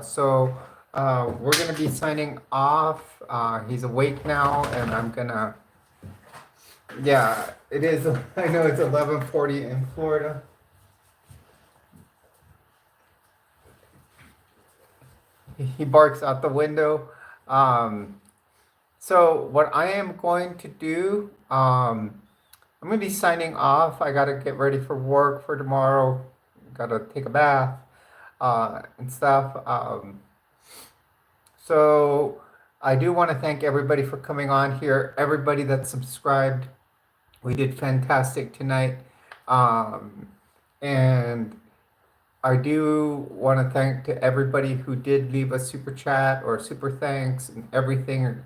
So we're gonna be signing off. He's awake now, and I'm gonna. Yeah, it is. I know it's 11:40 in Florida. He barks out the window. So what I am going to do, I'm gonna be signing off. I gotta get ready for work for tomorrow. Gotta take a bath, and stuff. So I do want to thank everybody for coming on here. Everybody that subscribed, we did fantastic tonight. And I do want to thank to everybody who did leave a super chat or super thanks and everything.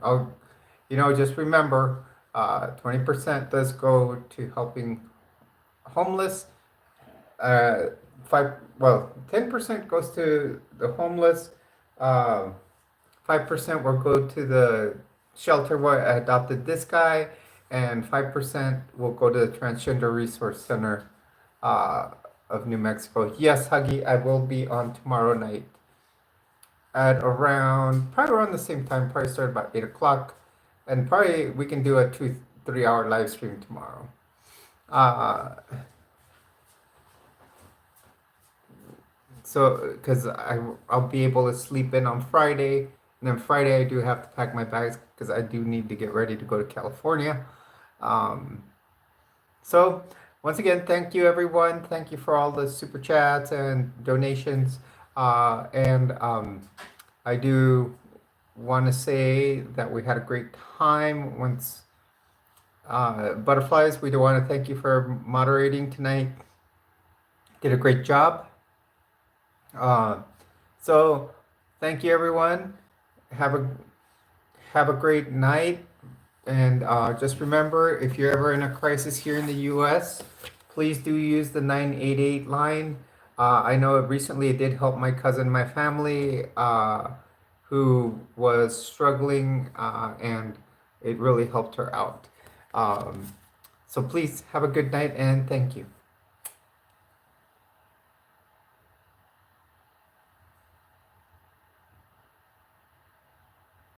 Just remember, 20% does go to helping homeless. 10% goes to the homeless. 5% will go to the shelter where I adopted this guy, and 5% will go to the Transgender Resource Center. of New Mexico. Yes, Huggy, I will be on tomorrow night at probably around the same time, probably start about 8 o'clock. And probably we can do a 3 hour live stream tomorrow. Uh, so, because I'll be able to sleep in on Friday. And then Friday I do have to pack my bags because I do need to get ready to go to California. So, once again, thank you everyone. Thank you for all the super chats and donations. I do want to say that we had a great time. Butterflies, we do want to thank you for moderating tonight. Did a great job. So, thank you everyone. Have a great night. And just remember, if you're ever in a crisis here in the U.S., please do use the 988 line. I know recently it did help my cousin, my family, who was struggling, and it really helped her out. So please have a good night and thank you.